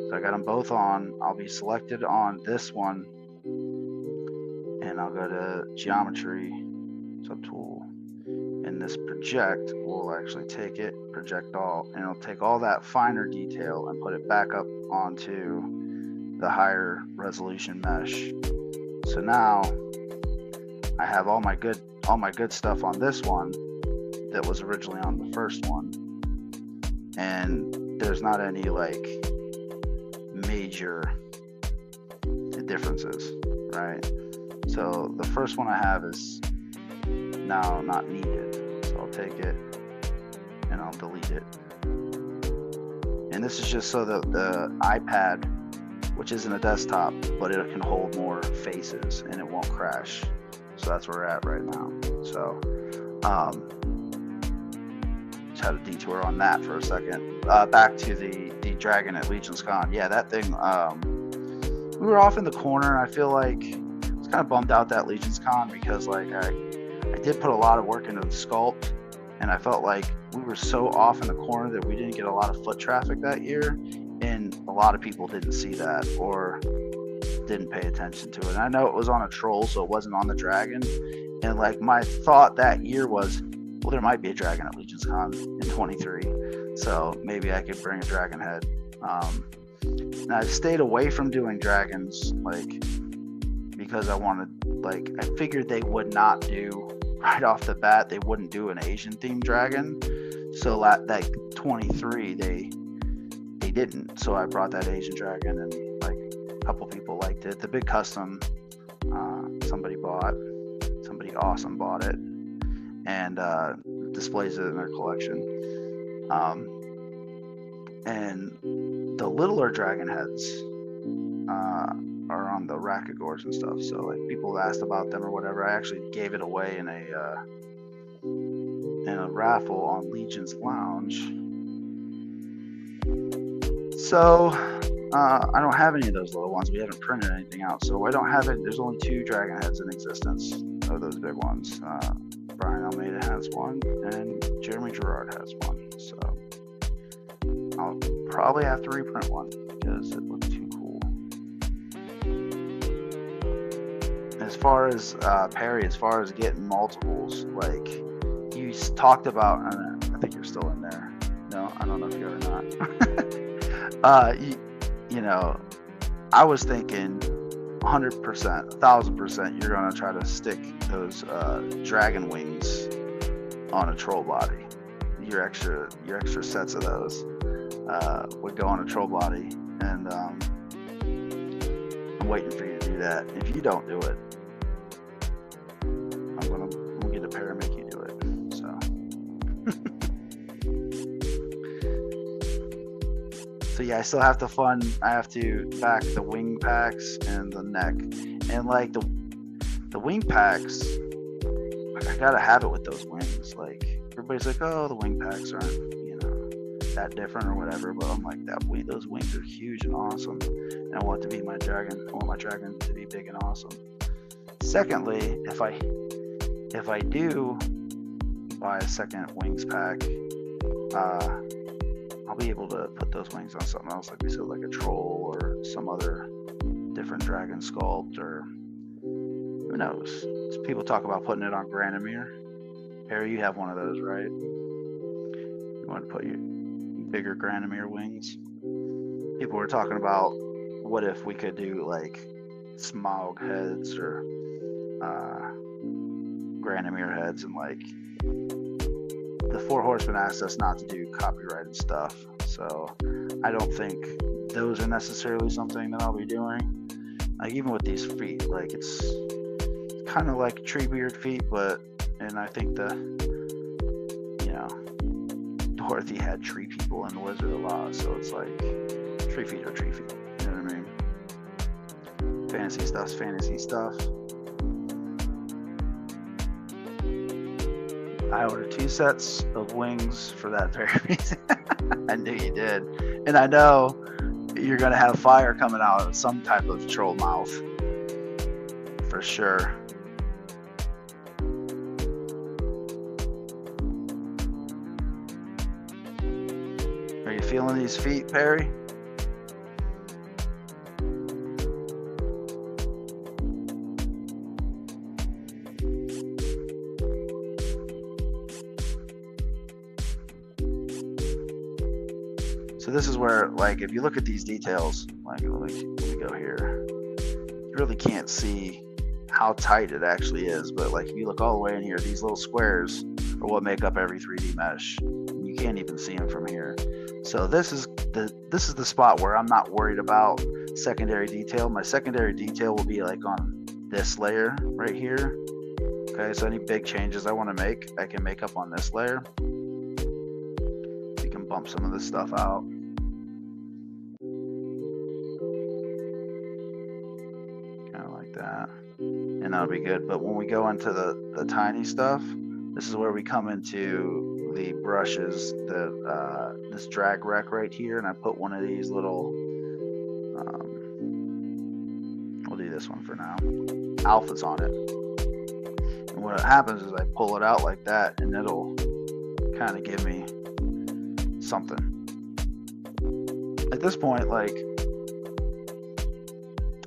So I got them both on. I'll be selected on this one, and I'll go to Geometry, Subtool, And this project will actually take it, project all, and it'll take all that finer detail and put it back up onto the higher resolution mesh. So now I have all my good stuff on this one that was originally on the first one, and there's not any like major differences, right? So the first one I have is now not needed, so I'll take it and I'll delete it. And this is just so that the iPad, which isn't a desktop, but it can hold more faces and it won't crash. So that's where we're at right now. So just had a detour on that for a second. Back to the dragon at Legion's Con. Yeah, that thing, we were off in the corner, and I feel like I was kind of bummed out that Legion's Con because like I did put a lot of work into the sculpt, and I felt like we were so off in the corner that we didn't get a lot of foot traffic that year, and a lot of people didn't see that or didn't pay attention to it. And I know it was on a troll, so it wasn't on the dragon, and like my thought that year was, well, there might be a dragon at Legion's Con in 23, so maybe I could bring a dragon head. And I stayed away from doing dragons, like, because I wanted, like, I figured they would not do, right off the bat, they wouldn't do an Asian themed dragon. So that 23, they didn't. So I brought that Asian dragon, and like a couple people liked it. The big custom, somebody awesome bought it, and displays it in their collection. And the littler dragon heads are on the Rakagors and stuff. So like people have asked about them or whatever. I actually gave it away in a raffle on Legion's Lounge. So I don't have any of those little ones. We haven't printed anything out, so I don't have it. There's only 2 dragon heads in existence of those big ones. Brian Almeida has one, and Jeremy Gerard has one. So I'll probably have to reprint one because it looks too cool. As far as Perry, as far as getting multiples, like you talked about, I think you're still in there. No, I don't know if you're or not. You know, I was thinking 100%, 1000%, you're gonna try to stick those dragon wings on a troll body. Your extra sets of those would go on a troll body, and I'm waiting for you to do that. If you don't do it, we'll get a pair and make you do it. So yeah, I still have to I have to back the wing packs and the neck, and like the wing packs, I gotta have it with those wings. Like everybody's like, oh, the wing packs aren't, that different or whatever, but I'm like, those wings are huge and awesome, and I want it to be my dragon. I want my dragon to be big and awesome. Secondly, if I do buy a second wings pack, I'll be able to put those wings on something else, like we said, like a troll or some other different dragon sculpt, or who knows. People talk about putting it on Granomir. Harry, you have one of those, right? You want to put your bigger Granomir wings? People were talking about what if we could do like Smaug heads or Granomir heads, and like the Four Horsemen asked us not to do copyrighted stuff, so I don't think those are necessarily something that I'll be doing. Like even with these feet, like it's kind of like Treebeard feet, and I think Dorothy had tree people in the Wizard of Oz, so it's like tree feet are tree feet. You know what I mean? Fantasy stuff's fantasy stuff. I ordered 2 sets of wings for that very reason. I knew you did. And I know you're going to have fire coming out of some type of troll mouth. For sure. Are you feeling these feet, Perry? So this is where, like, if you look at these details, like let me go here, you really can't see how tight it actually is, but like if you look all the way in here, these little squares are what make up every 3D mesh. You can't even see them from here. So this is the spot where I'm not worried about secondary detail. My secondary detail will be like on this layer right here. Okay, so any big changes I want to make, I can make up on this layer. You can bump some of this stuff out. Kind of like that. And that'll be good. But when we go into the tiny stuff, this is where we come into the brushes, this drag rec right here, and I put one of these little, we'll do this one for now, alphas on it. And what happens is I pull it out like that, and it'll kind of give me something. At this point, like,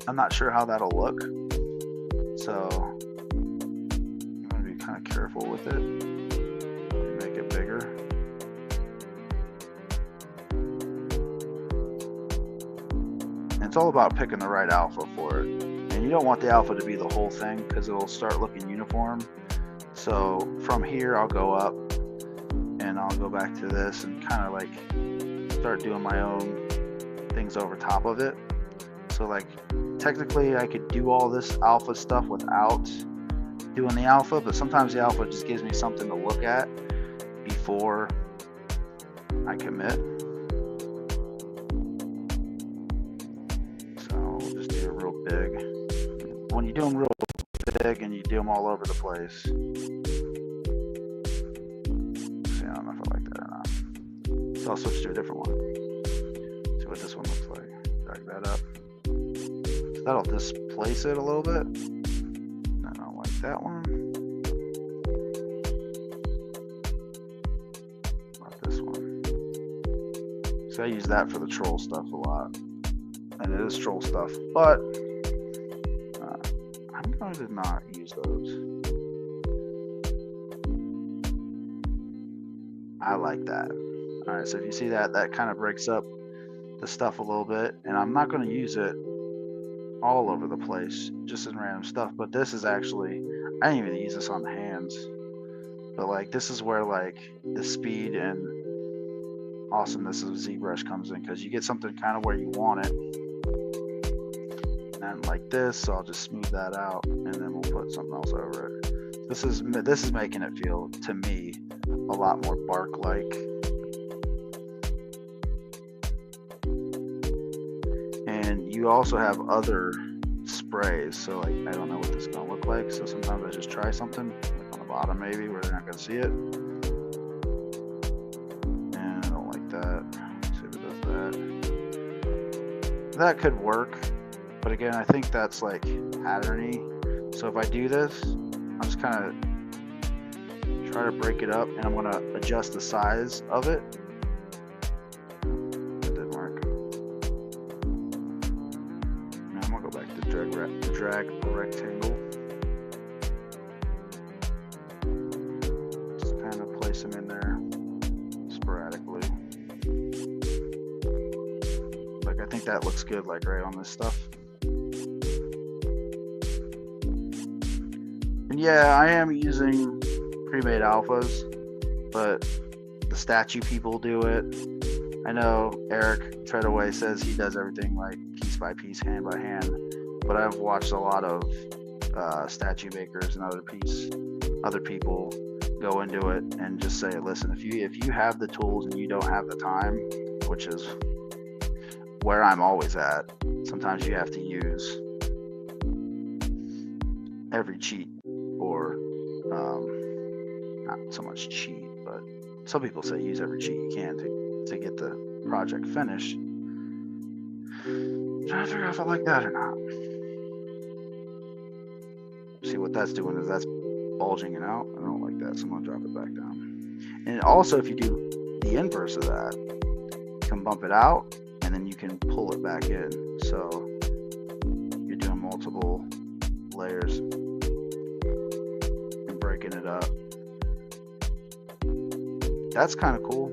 I'm not sure how that'll look, so I'm gonna be kind of careful with it. Make it bigger. And it's all about picking the right alpha for it. And you don't want the alpha to be the whole thing because it'll start looking uniform. So from here I'll go up and I'll go back to this and kind of like start doing my own things over top of it. So like technically I could do all this alpha stuff without doing the alpha, but sometimes the alpha just gives me something to look at before I commit. So we'll just do it real big. When you do them real big and you do them all over the place. See, I don't know if I like that or not. So I'll switch to a different one. See what this one looks like. Drag that up. So that'll displace it a little bit. I don't like that one. Not this one. So I use that for the troll stuff a lot. And it is troll stuff, but I'm going to not use those. I like that. Alright, so if you see that, that kind of breaks up the stuff a little bit, and I'm not going to use it all over the place, just in random stuff, but this is actually, I didn't even use this on the hands, but like this is where like the speed and awesomeness of ZBrush comes in, because you get something kind of where you want it, and like this, so I'll just smooth that out, and then we'll put something else over it. This is making it feel, to me, a lot more bark-like. And you also have other sprays, so like I don't know what this is gonna look like, so sometimes I just try something like on the bottom maybe where they're not gonna see it. And I don't like that. Let's see if it does that. That could work, but again, I think that's like patterny. So if I do this, I'm just kind of try to break it up, and I'm gonna adjust the size of it. That didn't work. Now I'm gonna go back to drag rectangle. Just kind of place them in there sporadically. Like I think that looks good, like right on this stuff. And yeah, I am using pre-made alphas, but the statue people do it. I know Eric Treadaway says he does everything like piece by piece, hand by hand, but I've watched a lot of statue makers and other people go into it and just say, listen, if you have the tools and you don't have the time, which is where I'm always at, sometimes you have to use every cheat, or not so much cheat, but some people say use every cheat you can to get the project finished. I'm trying to figure out if I like that or not. See, what that's doing is that's bulging it out. I don't like that, so I'm gonna drop it back down. And also, if you do the inverse of that, you can bump it out and then you can pull it back in. So you're doing multiple layers and breaking it up. That's kind of cool.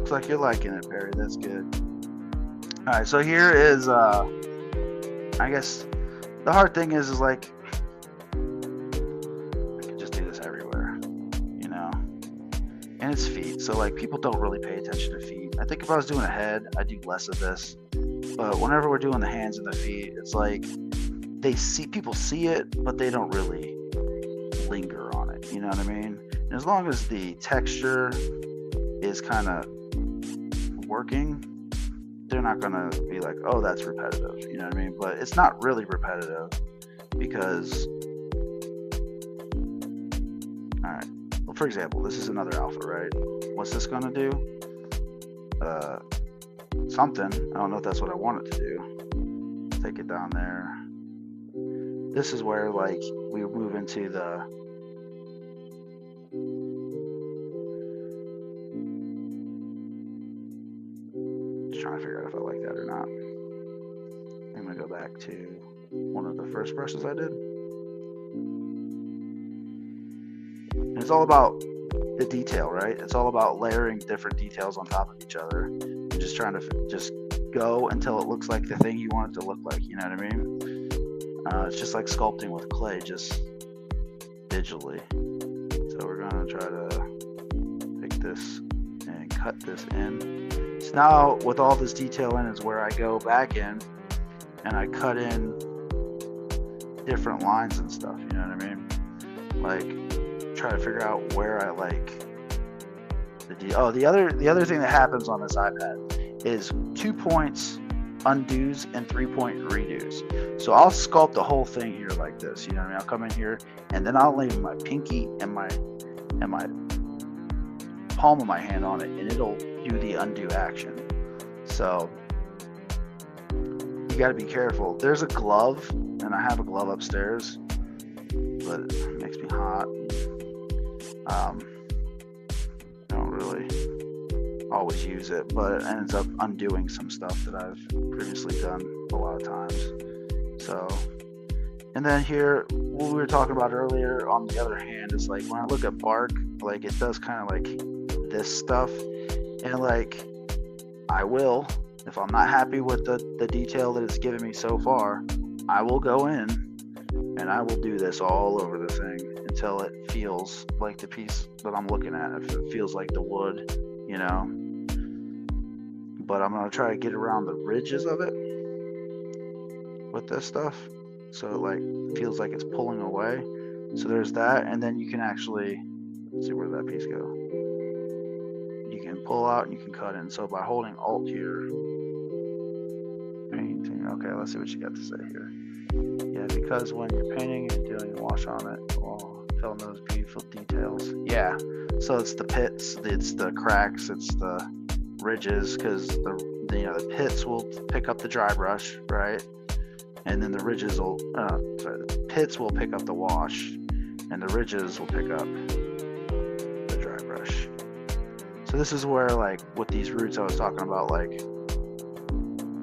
Looks like you're liking it, Perry. That's good. All right, so here is, I guess the hard thing is like, I can just do this everywhere, you know, and it's feet. So like people don't really pay attention to feet. I think if I was doing a head, I'd do less of this. But whenever we're doing the hands and the feet, it's like people see it, but they don't really linger on it. You know what I mean? And as long as the texture is kind of working, they're not gonna be like, oh, that's repetitive. You know what I mean? But it's not really repetitive because, all right. Well, for example, this is another alpha, right? What's this gonna do? Something. I don't know if that's what I want it to do. Take it down there. This is where like we move into the just trying to figure out if I like that or not. I'm gonna go back to one of the first brushes I did. And it's all about the detail, right? It's all about layering different details on top of each other and just trying to just go until it looks like the thing you want it to look like. You know what I mean? It's just like sculpting with clay, just digitally. So we're gonna try to take this and cut this in. So now with all this detail in is where I go back in and I cut in different lines and stuff. You know what I mean? Like try to figure out where I like the the other thing that happens on this iPad is 2 points undos and 3-point redos. So I'll sculpt the whole thing here like this. You know what I mean? I'll come in here and then I'll leave my pinky and my palm of my hand on it, and it'll do the undo action. So you got to be careful. There's a glove, and I have a glove upstairs, but it makes me hot. I don't really always use it, but it ends up undoing some stuff that I've previously done a lot of times. So, and then here, what we were talking about earlier, on the other hand, is like when I look at bark, like it does kind of like this stuff, and like I will, if I'm not happy with the detail that it's given me so far, I will go in and I will do this all over the thing until it feels like the piece that I'm looking at. If it feels like the wood, you know. But I'm gonna try to get around the ridges of it with this stuff, so it like feels like it's pulling away. So there's that, and then you can actually see where that piece go. You can pull out and you can cut in. So by holding Alt here, painting. Okay, let's see what you got to say here. Yeah, because when you're painting and doing a wash on it, oh, fill in those beautiful details. Yeah, so it's the pits, it's the cracks, it's the ridges, because the pits will pick up the dry brush, right? And then the ridges will, the pits will pick up the wash, and the ridges will pick up the dry brush. So this is where, like, with these roots I was talking about, like,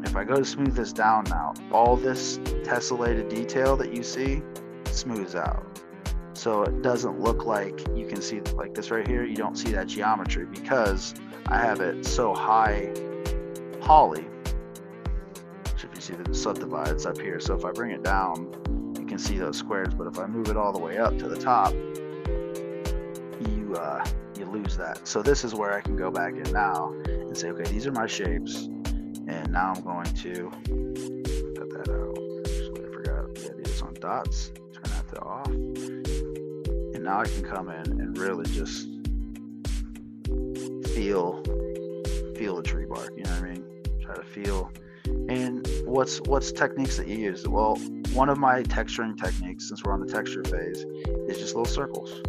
if I go to smooth this down now, all this tessellated detail that you see smooths out. So it doesn't look like, you can see like this right here, you don't see that geometry because I have it so high poly. So if you see the subdivides up here, so if I bring it down, you can see those squares, but if I move it all the way up to the top, you lose that. So this is where I can go back in now and say, okay, these are my shapes, and now I'm going to cut that out. Actually, I forgot the idea is on dots. Turn that to off. And now I can come in and really just feel the tree bark, you know what I mean? Try to feel. And what's techniques that you use? Well, one of my texturing techniques, since we're on the texture phase, is just little circles,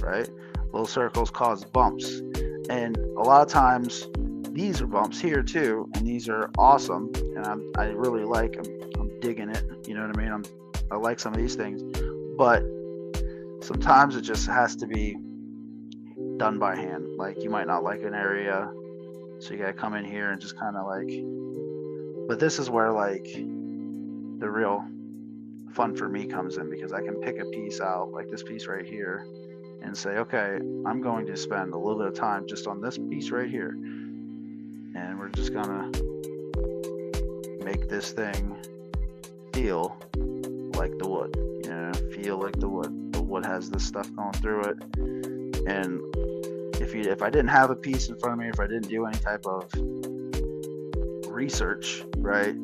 right? Little circles cause bumps, and a lot of times these are bumps here too, and these are awesome, and I really like them. I'm digging it, you know what I mean? I like some of these things, but sometimes it just has to be done by hand. Like you might not like an area, so you gotta come in here and just kind of like, but this is where like the real fun for me comes in, because I can pick a piece out, like this piece right here, and say, okay, I'm going to spend a little bit of time just on this piece right here. we're just gonna make this thing feel like the wood, you know, feel like the wood. The wood has this stuff going through it, and if I didn't have a piece in front of me, if I didn't do any type of research, right,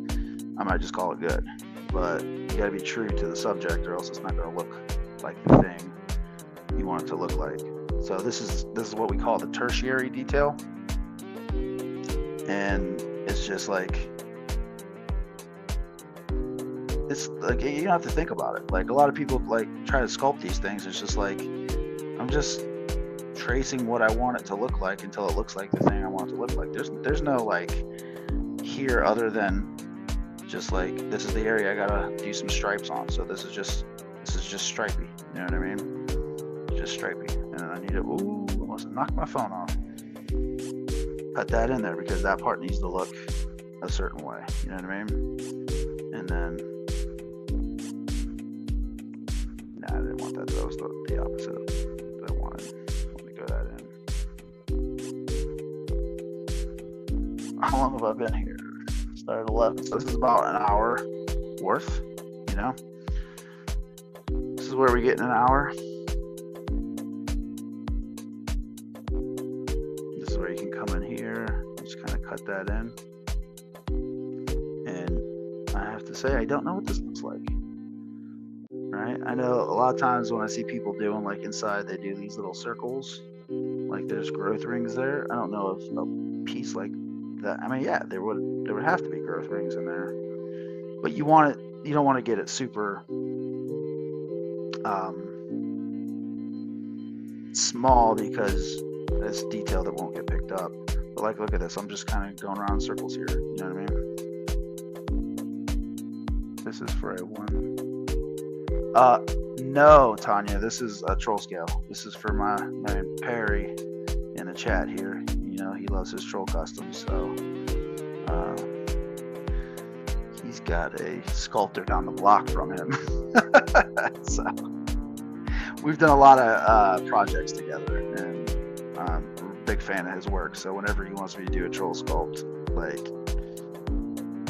I might just call it good. But you got to be true to the subject, or else it's not going to look like the thing you want it to look like. So this is what we call the tertiary detail, and it's just like, it's like you don't have to think about it. Like a lot of people like try to sculpt these things. It's just like, I'm just tracing what I want it to look like until it looks like the thing I want it to look like. There's no like here other than just like, this is the area I gotta do some stripes on. So this is just stripey. You know what I mean? Just stripey. And I need it. Ooh, I almost knocked my phone off. Cut that in there because that part needs to look a certain way. You know what I mean? And then, nah, I didn't want that. That was the opposite of what I wanted. Let me go that in. How long have I been here? Started 11, so this is about an hour worth, you know. This is where we get in an hour. This is where you can come in here, just kind of cut that in. And I have to say, I don't know what this looks like. Right? I know a lot of times when I see people doing like inside, they do these little circles, like there's growth rings there. I don't know if a piece like that, I mean, yeah, there would have to be growth rings in there, but you don't want to get it super small because it's detail that won't get picked up. But like, look at this, I'm just kind of going around in circles here, you know what I mean? This is for a one. No, Tanya, this is a troll scale. This is for my man Perry in the chat here. You know, he loves his troll customs, so he's got a sculptor down the block from him. So we've done a lot of projects together, and I'm a big fan of his work. So whenever he wants me to do a troll sculpt, like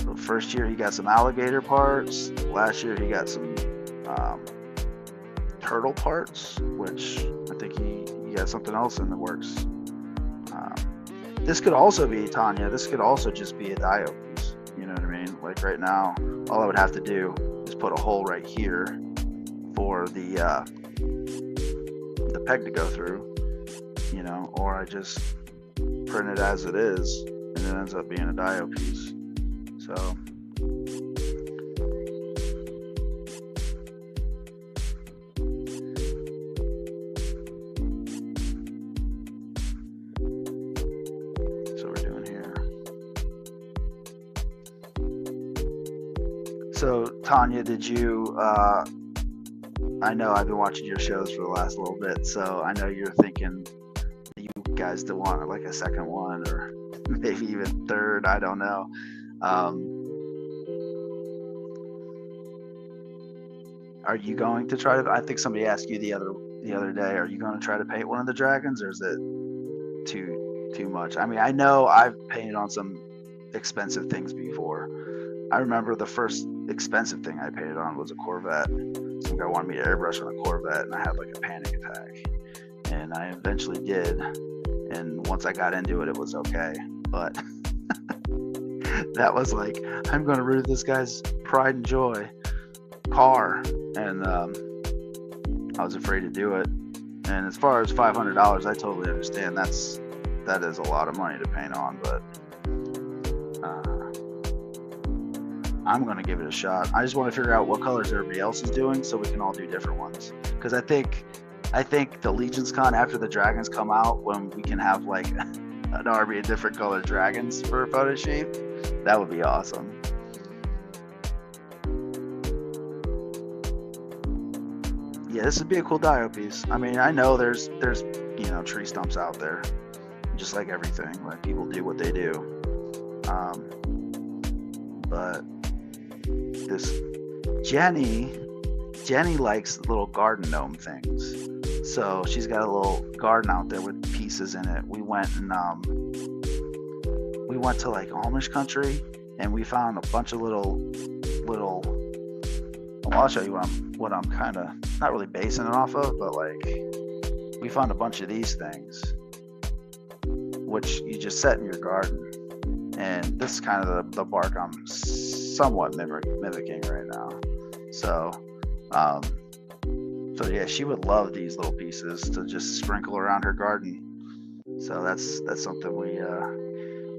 the first year he got some alligator parts, last year he got some turtle parts, which I think he got something else in the works. This could also be, Tanya, this could also just be a dio piece. You know what I mean? Like right now, all I would have to do is put a hole right here for the peg to go through, you know, or I just print it as it is, and it ends up being a dio piece. So So Tanya, did you, I know I've been watching your shows for the last little bit, so I know you're thinking you guys do want like a second one or maybe even third, I don't know. Are you going to try to, I think somebody asked you the other day, are you going to try to paint one of the dragons, or is it too much? I mean, I know I've painted on some expensive things before. I remember the first expensive thing I painted on was a Corvette. Some guy wanted me to airbrush on a Corvette, and I had like a panic attack. And I eventually did. And once I got into it, it was okay. But that was like, I'm going to ruin this guy's pride and joy car. And I was afraid to do it. And as far as $500, I totally understand. That is a lot of money to paint on, but I'm going to give it a shot. I just want to figure out what colors everybody else is doing so we can all do different ones. Because I think the Legion's Con, after the dragons come out, when we can have like an army of different colored dragons for a photo shoot, that would be awesome. Yeah, this would be a cool dio piece. I mean, I know there's you know, tree stumps out there, just like everything. Like, people do what they do. But this Jenny likes little garden gnome things. So she's got a little garden out there with pieces in it. We went went to like Amish country and we found a bunch of little. Well, I'll show you what I'm kind of not really basing it off of, but like we found a bunch of these things, which you just set in your garden, and this is kind of the bark I'm somewhat mimicking right now. So yeah, she would love these little pieces to just sprinkle around her garden. So that's something we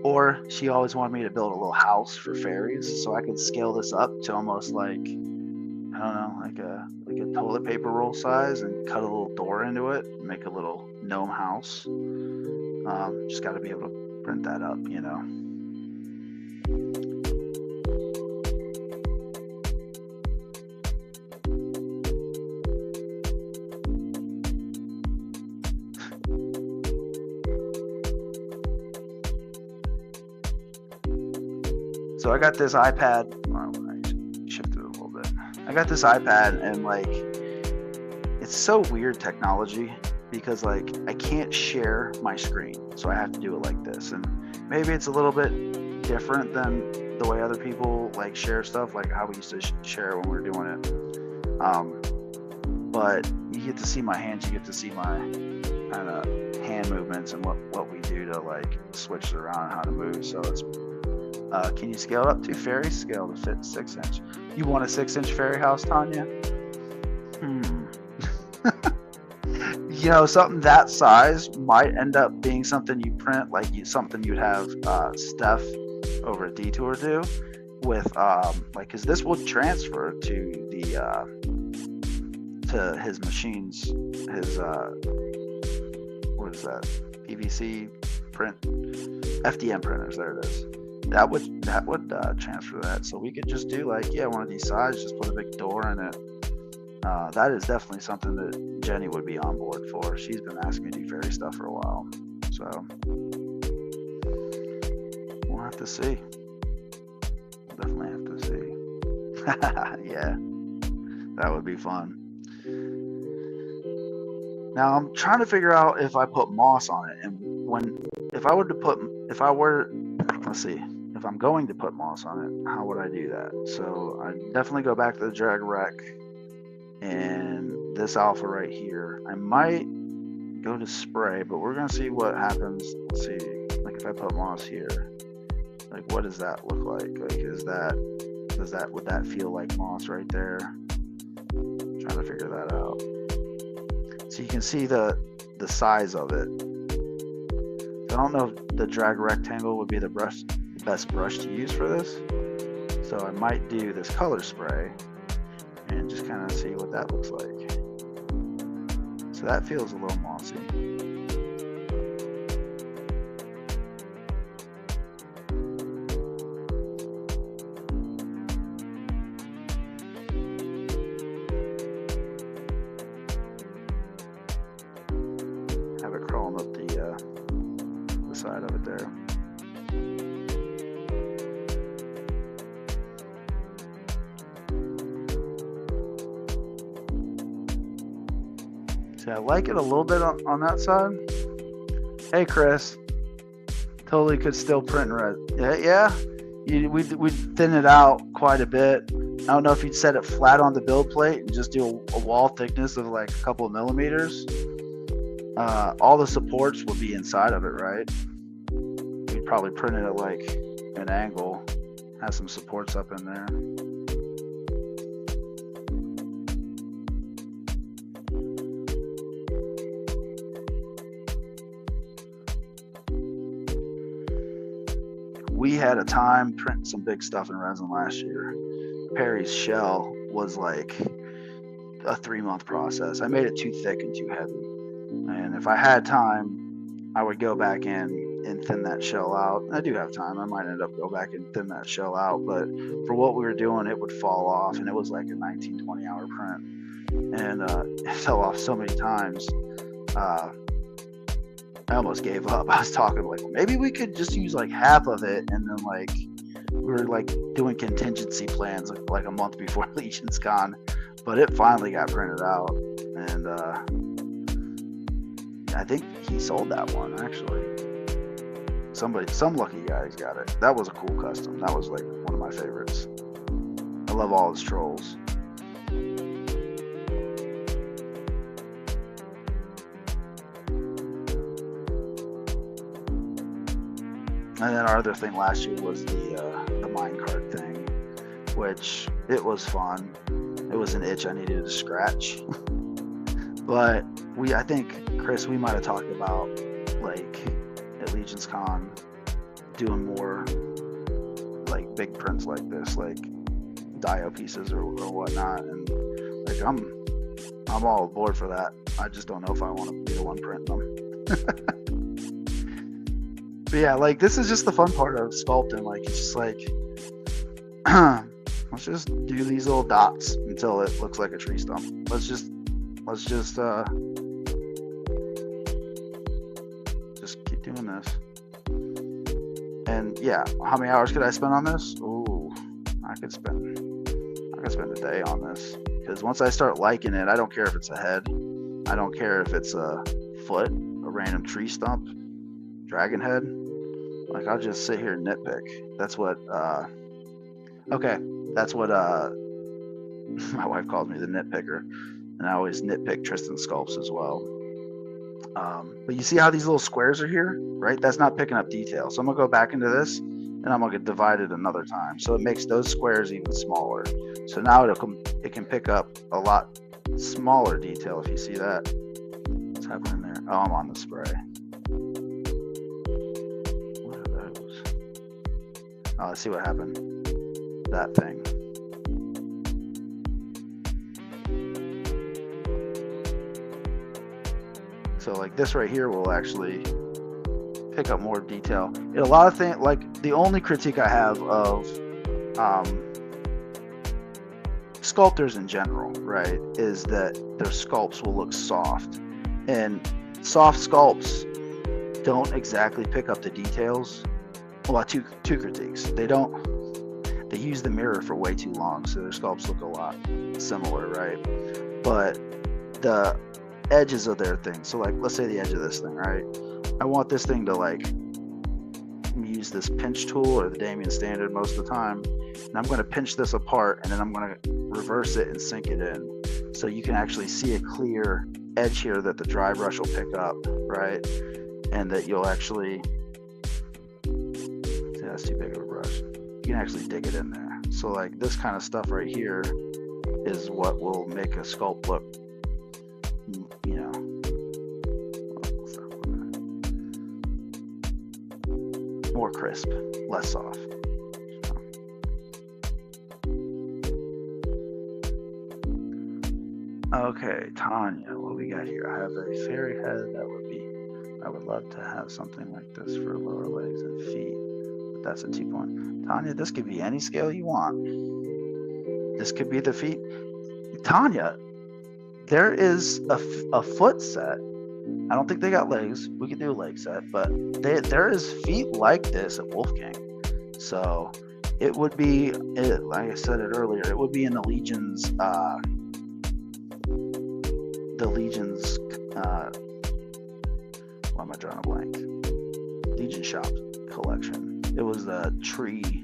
or she always wanted me to build a little house for fairies, so I could scale this up to almost like, I don't know, like a toilet paper roll size, and cut a little door into it and make a little gnome house. Just got to be able to print that up, you know. So I got this iPad. I shifted it a little bit. I got this iPad, and like, it's so weird technology, because like I can't share my screen, so I have to do it like this. And maybe it's a little bit different than the way other people like share stuff, like how we used to share when we were doing it. But you get to see my hands, you get to see my kind of hand movements and what we do to like switch it around and how to move. So it's can you scale it up to fairy scale to fit 6-inch? You want a 6-inch fairy house, Tanya? You know, something that size might end up being something you print, like something you'd have Steph over at Detour do with, like, because this would transfer to the to his machines, his what is that? PVC print, FDM printers. There it is. That would transfer that, so we could just do like, yeah, one of these sides, just put a big door in it. That is definitely something that Jenny would be on board for. She's been asking me to do fairy stuff for a while, so we'll have to see. We'll definitely have to see. Yeah, that would be fun. Now I'm trying to figure out if I put moss on it, and if I'm going to put moss on it, how would I do that? So I definitely go back to the drag rec and this alpha right here. I might go to spray, but we're gonna see what happens. Let's see, like if I put moss here, like what does that look like? Like would that feel like moss right there? I'm trying to figure that out. So you can see the size of it. So I don't know if the drag rectangle would be the best brush to use for this. So I might do this color spray and just kind of see what that looks like. So that feels a little mossy. Have it crawling up the side of it there. See, I like it a little bit on that side. Hey, Chris. Totally could still print red. Yeah. We'd thin it out quite a bit. I don't know if you'd set it flat on the build plate and just do a wall thickness of like a couple of millimeters. All the supports would be inside of it, right? We'd probably print it at like an angle, have some supports up in there. We had a time printing some big stuff in resin last year. Perry's shell was like a 3-month process. I made it too thick and too heavy. And if I had time, I would go back in and thin that shell out. I do have time. I might end up go back and thin that shell out. But for what we were doing, it would fall off. And it was like a 19, 20-hour print. And it fell off so many times. I almost gave up. I was talking like, maybe we could just use like half of it, and then like we were like doing contingency plans like a month before Legion's Con, but it finally got printed out, and I think he sold that one actually. some lucky guys got it. That was a cool custom. That was like one of my favorites. I love all his trolls. And then our other thing last year was the minecart thing, which it was fun. It was an itch I needed to scratch. But I think, Chris, we might have talked about, like, at Legion's Con doing more like big prints like this, like dio pieces or whatnot, and like I'm all aboard for that. I just don't know if I want to be the one printing them. But yeah, like, this is just the fun part of sculpting. Like, it's just like, let's just do these little dots until it looks like a tree stump. Let's just keep doing this. And yeah, how many hours could I spend on this? Ooh, I could spend a day on this, because once I start liking it, I don't care if it's a head, I don't care if it's a foot, a random tree stump, dragon head. Like, I'll just sit here and nitpick. That's what my wife calls me, the nitpicker, and I always nitpick Tristan sculpts as well. But you see how these little squares are here, right? That's not picking up detail. So I'm gonna go back into this, and I'm gonna divide it another time, so it makes those squares even smaller. So now it can pick up a lot smaller detail. If you see that, what's happening there? Oh, I'm on the spray. What are those? Oh, let's see what happened. That thing. So like this right here will actually pick up more detail. A lot of things, like the only critique I have of sculptors in general, right, is that their sculpts will look soft, and soft sculpts don't exactly pick up the details. Well, two critiques. They use the mirror for way too long, so their sculpts look a lot similar, right? But the edges of their thing, so like let's say the edge of this thing, right? I want this thing to like use this pinch tool or the Damien standard most of the time, and I'm going to pinch this apart, and then I'm going to reverse it and sink it in, so you can actually see a clear edge here that the dry brush will pick up, right? And that you'll actually see, that's too big of a brush, you can actually dig it in there. So like this kind of stuff right here is what will make a sculpt look, you know, more crisp, less soft. Okay, Tanya, what we got here? I have a fairy head. I would love to have something like this for lower legs and feet, but that's a 2-point. Tanya, this could be any scale you want. This could be the feet. Tanya, there is a foot set. I don't think they got legs. We could do a leg set, but there is feet like this at Wolfgang. So it would be, like I said it earlier, it would be in the Legion's why am I drawing a blank? Legion Shop collection. It was the tree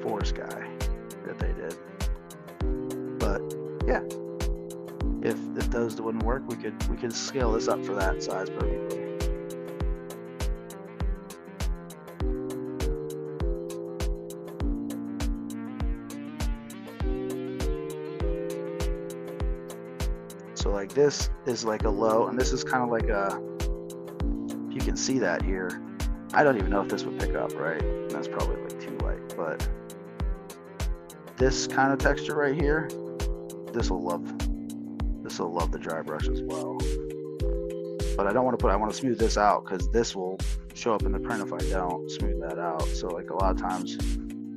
forest guy that they did. But yeah, if those wouldn't work, we could scale this up for that size perfectly. So like this is like a low, and this is kind of like a, you can see that here. I don't even know if this would pick up, right? That's probably like too light, but this kind of texture right here, this will love the dry brush as well. But I want to smooth this out, because this will show up in the print if I don't smooth that out. So like a lot of times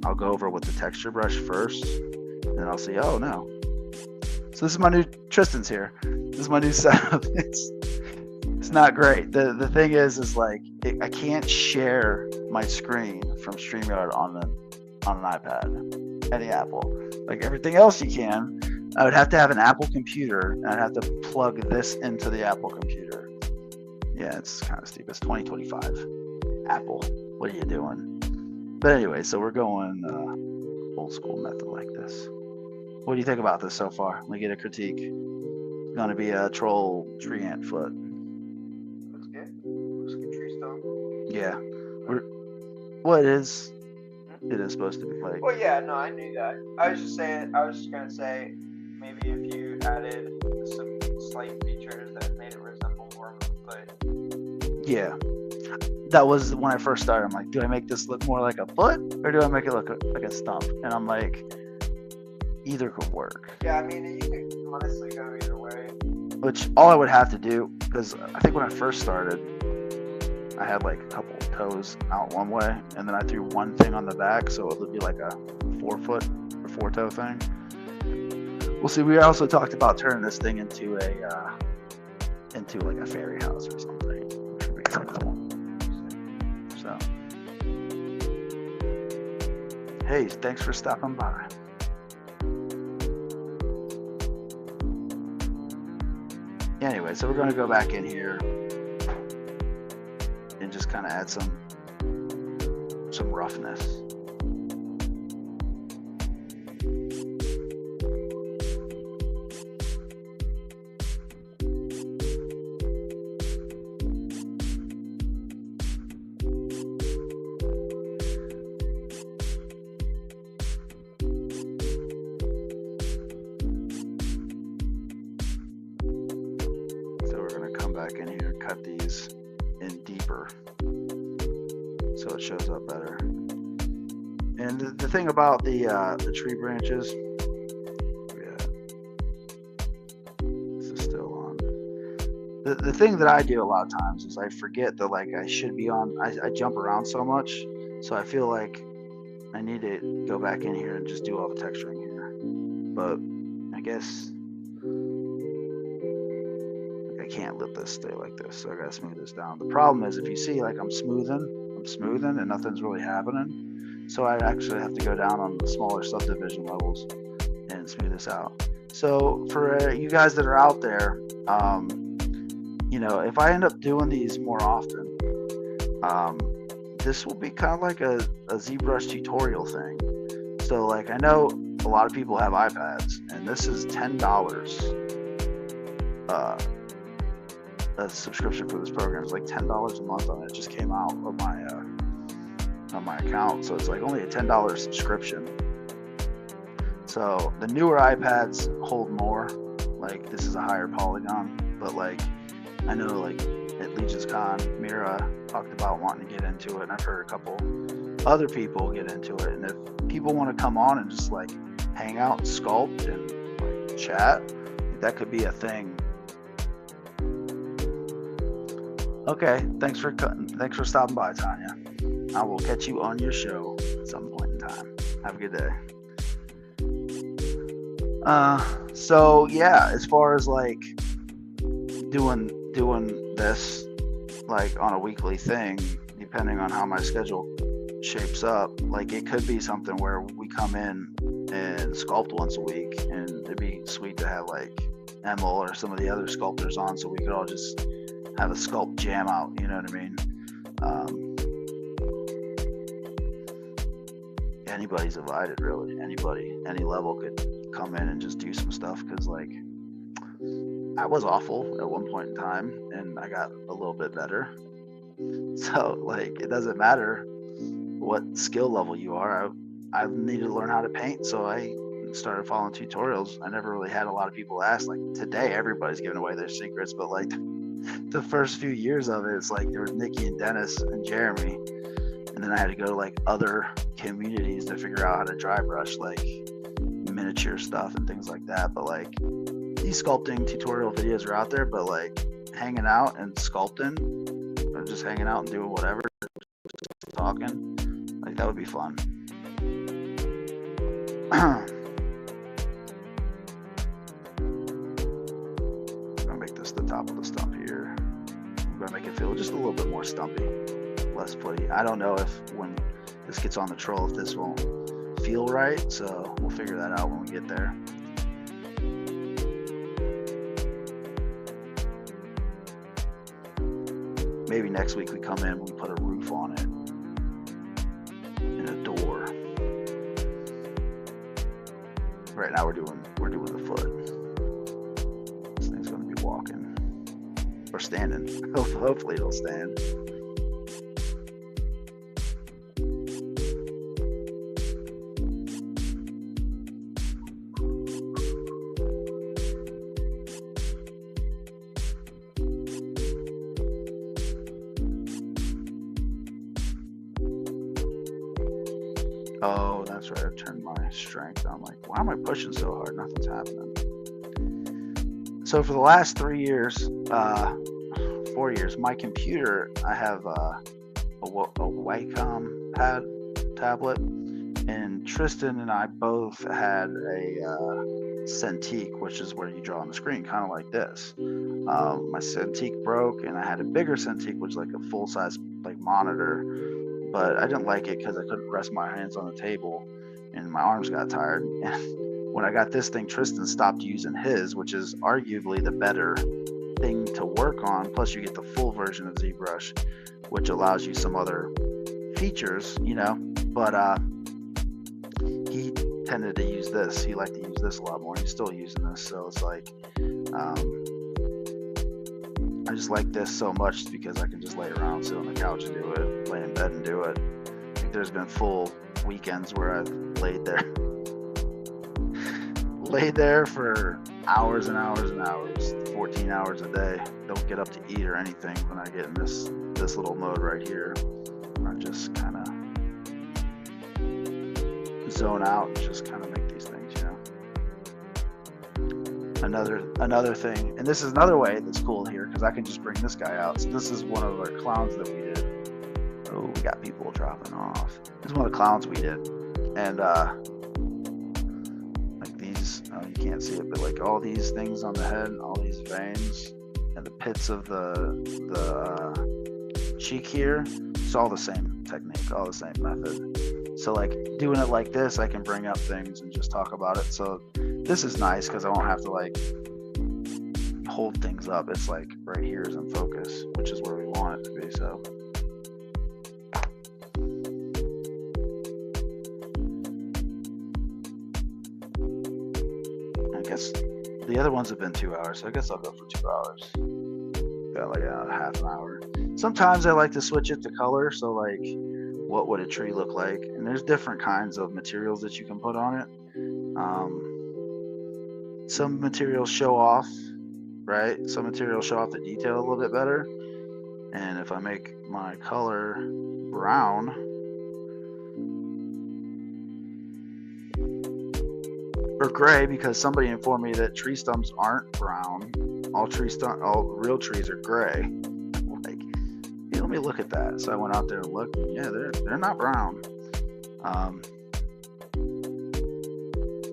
I'll go over with the texture brush first, and then I'll see, oh no. So this is my new, Tristan's here. This is my new setup. It's not great. The thing is like I can't share my screen from StreamYard on an iPad, any Apple. Like everything else you can. I would have to have an Apple computer, and I'd have to plug this into the Apple computer. Yeah, it's kind of steep. It's 2025. Apple, what are you doing? But anyway, so we're going old school method like this. What do you think about this so far? Let me get a critique. It's gonna be a troll tree ant foot. Looks good. Looks like a tree stump. Yeah. Well, it is. It is supposed to be like. Well, yeah, no, I knew that. I was just gonna say, maybe if you added some slight features that made it resemble more of a foot. Yeah. That was when I first started. I'm like, do I make this look more like a foot, or do I make it look like a stump? And I'm like, either could work. Yeah, I mean, you could honestly go either way. Which all I would have to do, because I think when I first started, I had like a couple toes out one way, and then I threw one thing on the back, so it would be like a 4 foot or 4 toe thing. Well, see, we also talked about turning this thing into like a fairy house or something, which would be kind of cool. So, hey, thanks for stopping by. Anyway, so we're going to go back in here and just kind of add some roughness. Back in here and cut these in deeper so it shows up better. And the thing about the tree branches, yeah, this is still on. The thing that I do a lot of times is I forget that like I should be on. I jump around so much, so I feel like I need to go back in here and just do all the texturing here. But I guess I can't let this stay like this, so I gotta smooth this down. The problem is if you see like I'm smoothing and nothing's really happening, so I actually have to go down on the smaller subdivision levels and smooth this out. So for you guys that are out there, you know, if I end up doing these more often, this will be kind of like a ZBrush tutorial thing. So like I know a lot of people have iPads, and this is $10. A subscription for this program is like $10 a month on it. It just came out of my account, so it's like only a $10 subscription. So the newer iPads hold more. Like this is a higher polygon, but like I know like at Legion's Con, Mira talked about wanting to get into it, and I've heard a couple other people get into it. And if people want to come on and just like hang out and sculpt and like chat, that could be a thing. Okay, thanks for stopping by, Tanya. I will catch you on your show at some point in time. Have a good day. So yeah, as far as like doing this like on a weekly thing, depending on how my schedule shapes up, like it could be something where we come in and sculpt once a week, and it'd be sweet to have like Emil or some of the other sculptors on, so we could all just have a sculpt jam out, you know what I mean? Anybody's invited, really. Anybody, any level could come in and just do some stuff, because like I was awful at one point in time and I got a little bit better. So like it doesn't matter what skill level you are. I needed to learn how to paint, so I started following tutorials. I never really had a lot of people ask. Like today everybody's giving away their secrets, but like the first few years of it, it's like there was Nikki and Dennis and Jeremy, and then I had to go to like other communities to figure out how to dry brush like miniature stuff and things like that. But like these sculpting tutorial videos are out there, but like hanging out and sculpting, or just hanging out and doing whatever, just talking, like that would be fun. The top of the stump here. I'm gonna make it feel just a little bit more stumpy, less footy. I don't know if when this gets on the troll if this won't feel right, so we'll figure that out when we get there. maybe next week we come in, we put a roof on it and a door. Right now we're doing the foot. This thing's gonna be walking or standing. Hopefully it'll stand. Oh, that's right. I turned my strength on. I'm like, why am I pushing so hard? Nothing's happening. So for the last 3 years, 4 years, my computer, I have a Wacom tablet, and Tristan and I both had a Cintiq, which is where you draw on the screen, kind of like this. My Cintiq broke, and I had a bigger Cintiq, which is like a full-size like monitor, but I didn't like it because I couldn't rest my hands on the table, and my arms got tired. And when I got this thing, Tristan stopped using his, which is arguably the better thing to work on. Plus, you get the full version of ZBrush, which allows you some other features, you know. But he tended to use this. He liked to use this a lot more. He's still using this, so it's like I just like this so much because I can just lay around, sit on the couch and do it, lay in bed and do it. Like there's been full weekends where I've laid there for hours and hours and hours, 14 hours a day. Don't get up to eat or anything when I get in this little mode right here. I just kind of zone out and just kind of make these things, you know. Another thing, and this is another way that's cool here because I can just bring this guy out. So this is one of our clowns that we did. Oh, we got people dropping off. This is one of the clowns we did, and like these, you can't see it, but like all these things on the head, and all these veins, and the pits of the cheek here. It's all the same technique, all the same method. So like doing it like this, I can bring up things and just talk about it. So this is nice because I won't have to like hold things up. It's like right here is in focus, which is where we want it to be. So I guess the other ones have been 2 hours, so I guess I'll go for 2 hours. Got like a half an hour. Sometimes I like to switch it to color, so like what would a tree look like? And there's different kinds of materials that you can put on it. Some materials show off, right? Some materials show off the detail a little bit better. And if I make my color brown, or gray, because somebody informed me that tree stumps aren't brown. All real trees are gray. Like, hey, let me look at that. So I went out there and looked. Yeah, they're not brown.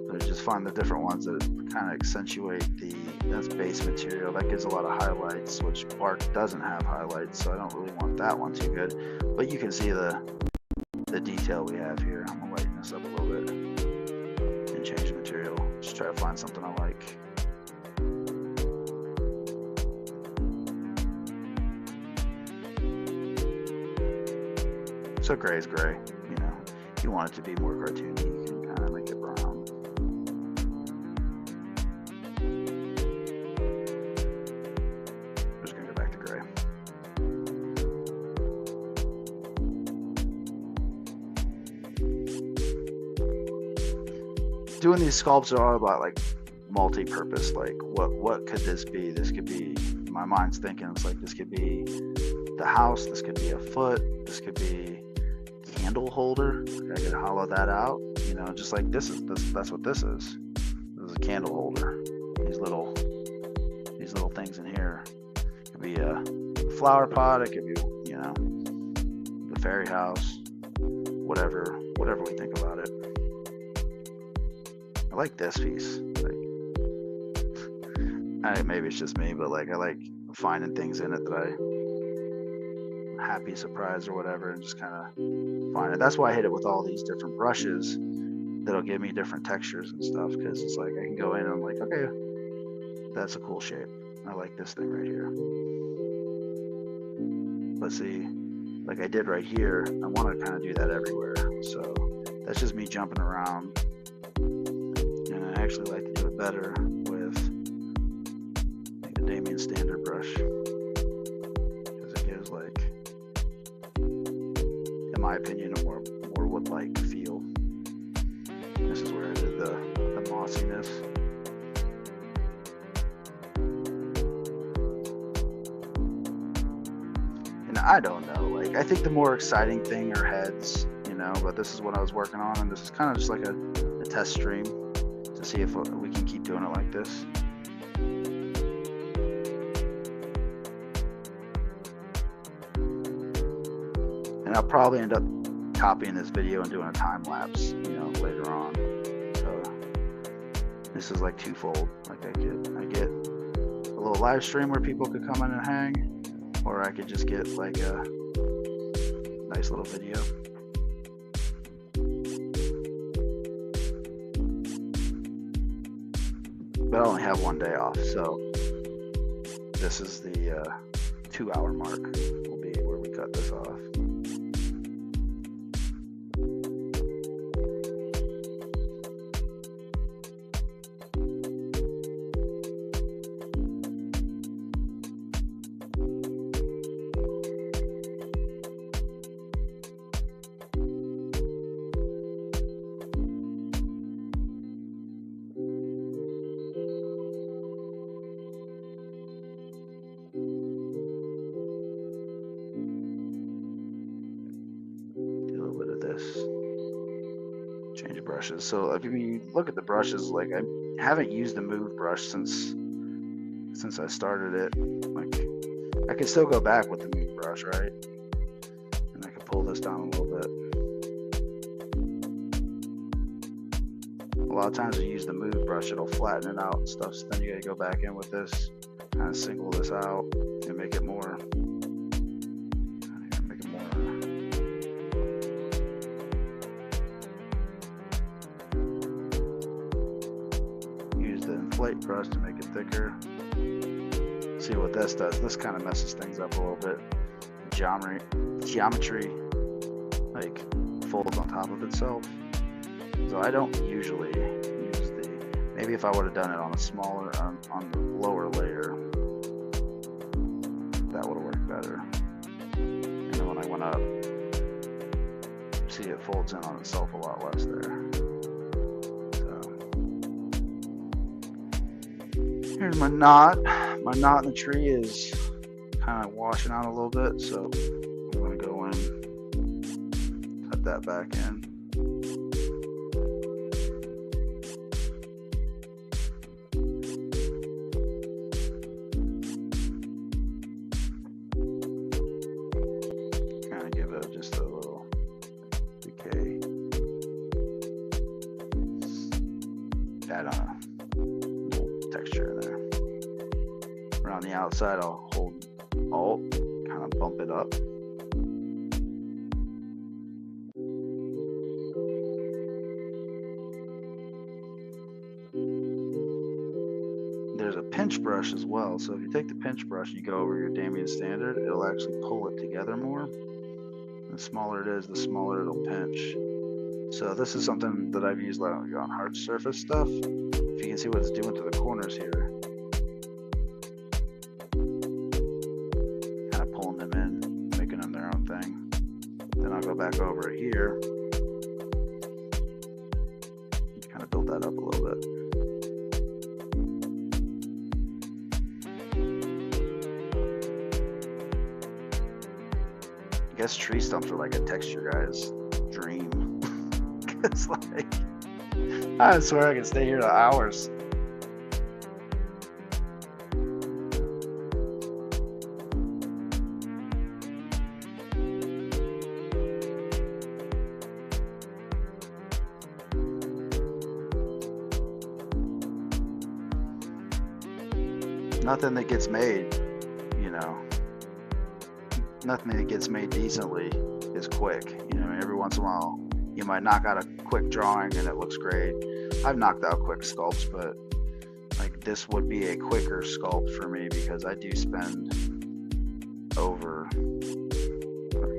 But I just find the different ones that kind of accentuate that's base material. That gives a lot of highlights, which bark doesn't have highlights, so I don't really want that one too good. But you can see the detail we have here. I'm gonna lighten this up a little bit and change the material. Just try to find something I like. So gray is gray, you know. If you want it to be more cartoony, you can kind of make it brown. I'm just gonna go back to gray. Doing these sculpts are all about like multi-purpose. Like what could this be? This could be, my mind's thinking it's like this could be the house, this could be a foot, this could be candle holder. I could hollow that out, you know, just like that's what this is. This is a candle holder. These little things in here. It could be a flower pot, it could be, you know, the fairy house, whatever we think about it. I like this piece. Like, maybe it's just me, but like I like finding things in it that I'm happy, surprised, or whatever, and just kind of find it. That's why I hit it with all these different brushes that'll give me different textures and stuff, because it's like I can go in and I'm like, okay, that's a cool shape. I like this thing right here. But see, like I did right here, I want to kind of do that everywhere. So that's just me jumping around. And I actually like to do it better with like the Damien standard brush, because it gives, like, in my opinion, a more wood-like feel. This is where I did the mossiness. And I don't know, like, I think the more exciting thing are heads, you know, but this is what I was working on, and this is kind of just like a test stream to see if we can keep doing it like this. And I'll probably end up copying this video and doing a time lapse, you know, later on. So this is like twofold. Like I get a little live stream where people could come in and hang, or I could just get like a nice little video. But I only have one day off, so this is the 2-hour mark will be where we cut this off. Change brushes. So if you look at the brushes, like I haven't used the move brush since I started it. Like I can still go back with the move brush, right? And I can pull this down a little bit. A lot of times I use the move brush, it'll flatten it out and stuff. So then you gotta go back in with this, kind of single this out and make it more. Inflate brush to make it thicker. See what this does. This kind of messes things up a little bit. Geometry like folds on top of itself. So I don't usually use the. Maybe if I would have done it on a smaller, on the lower layer, that would have worked better. And then when I went up, see it folds in on itself a lot less there. Here's my knot. My knot in the tree is kind of washing out a little bit, so I'm going to go in, cut that back in. Kind of give it just a little decay. I don't know. Texture in there. Around the outside, I'll hold Alt, kind of bump it up. There's a pinch brush as well, so if you take the pinch brush and you go over your Damien standard, it'll actually pull it together more. The smaller it is, the smaller it'll pinch. So this is something that I've used on hard surface stuff. If you can see what it's doing to the corners here. Kind of pulling them in, making them their own thing. Then I'll go back over it here. Kind of build that up a little bit. I guess tree stumps are like a texture guy's dream. It's like, I swear I can stay here for hours. Nothing that gets made, you know, nothing that gets made decently is quick. You know, every once in a while, you might knock out a quick drawing and it looks great. I've knocked out quick sculpts, but like this would be a quicker sculpt for me because I do spend over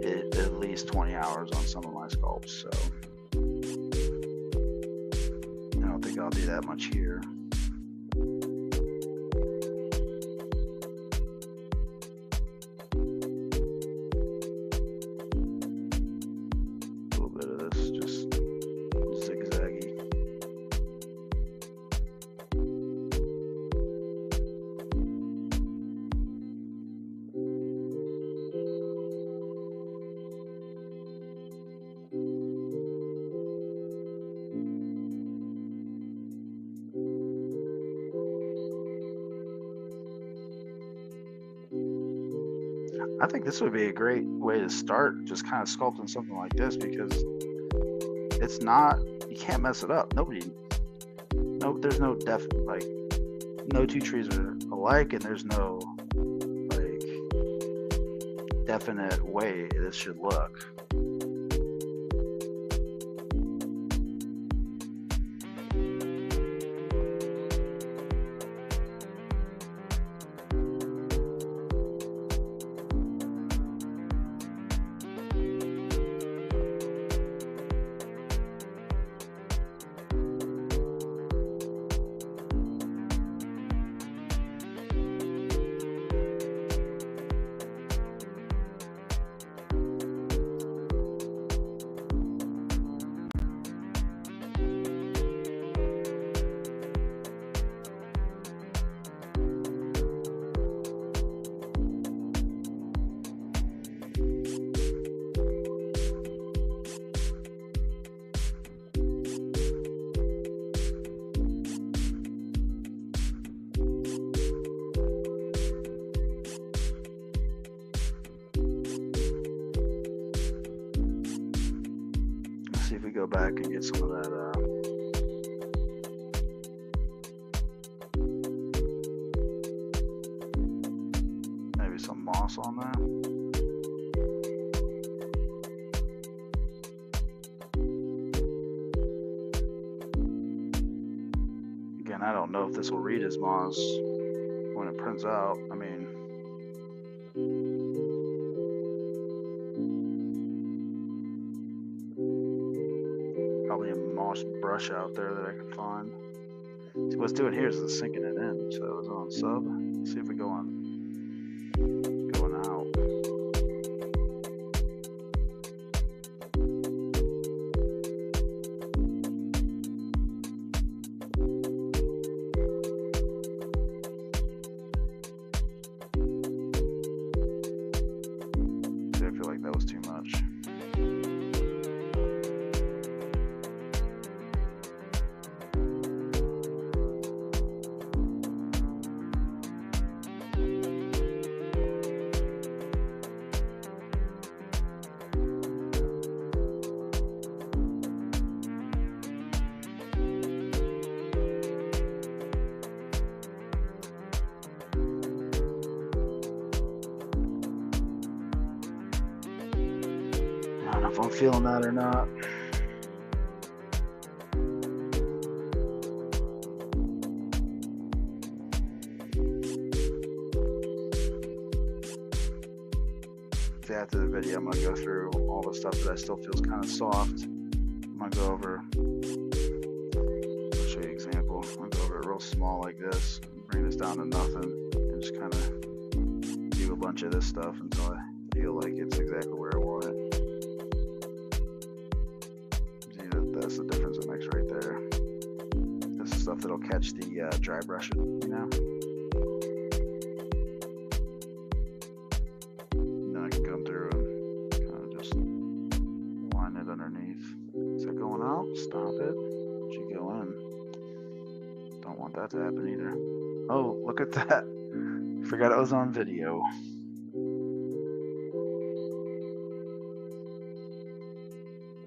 at least 20 hours on some of my sculpts, so I don't think I'll do that much here. A little bit of this, just zigzaggy. I think this would be a great way to start, just kind of sculpting something like this, because it's not, you can't mess it up. There's no no two trees are alike, and there's no like definite way this should look. See if we go back and get some of that maybe some moss on that. Again, I don't know if this will read as moss when it prints out. I mean, probably a moss brush out there that I can find. See, what's doing here is it's sinking it in. So it's on sub. Let's see if we go on going out. See, I feel like that was too much. I don't know if I'm feeling that or not. See, after the video, I'm gonna go through all the stuff that I still feels kind of soft. I'm gonna go over, I'll show you an example. I'm gonna go over it real small like this, bring this down to nothing, and just kind of do a bunch of this stuff until I feel like it's exactly where I want it. That's the difference it makes right there. This is stuff that'll catch the dry brush, you know. And then I can come through and kind of just line it underneath. Is that going out? Stop it. Let you go in. Don't want that to happen either. Oh, look at that. Forgot it was on video.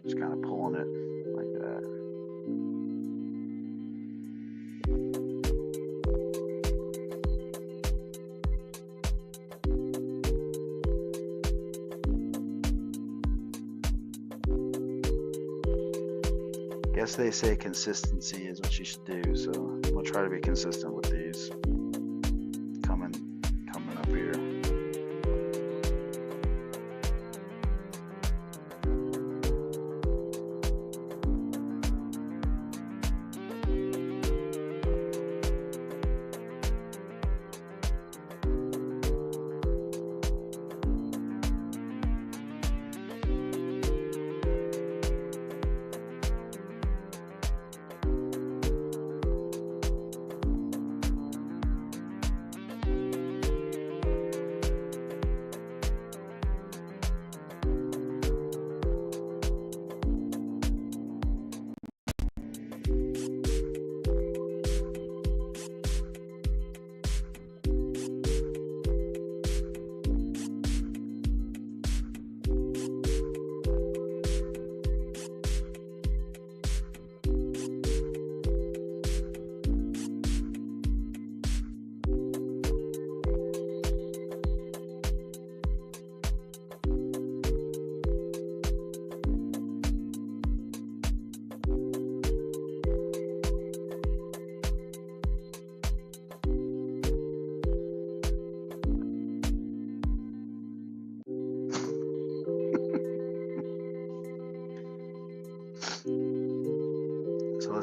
Just kind of pulling it like that. Guess they say consistency is what you should do, so we'll try to be consistent with these coming up here.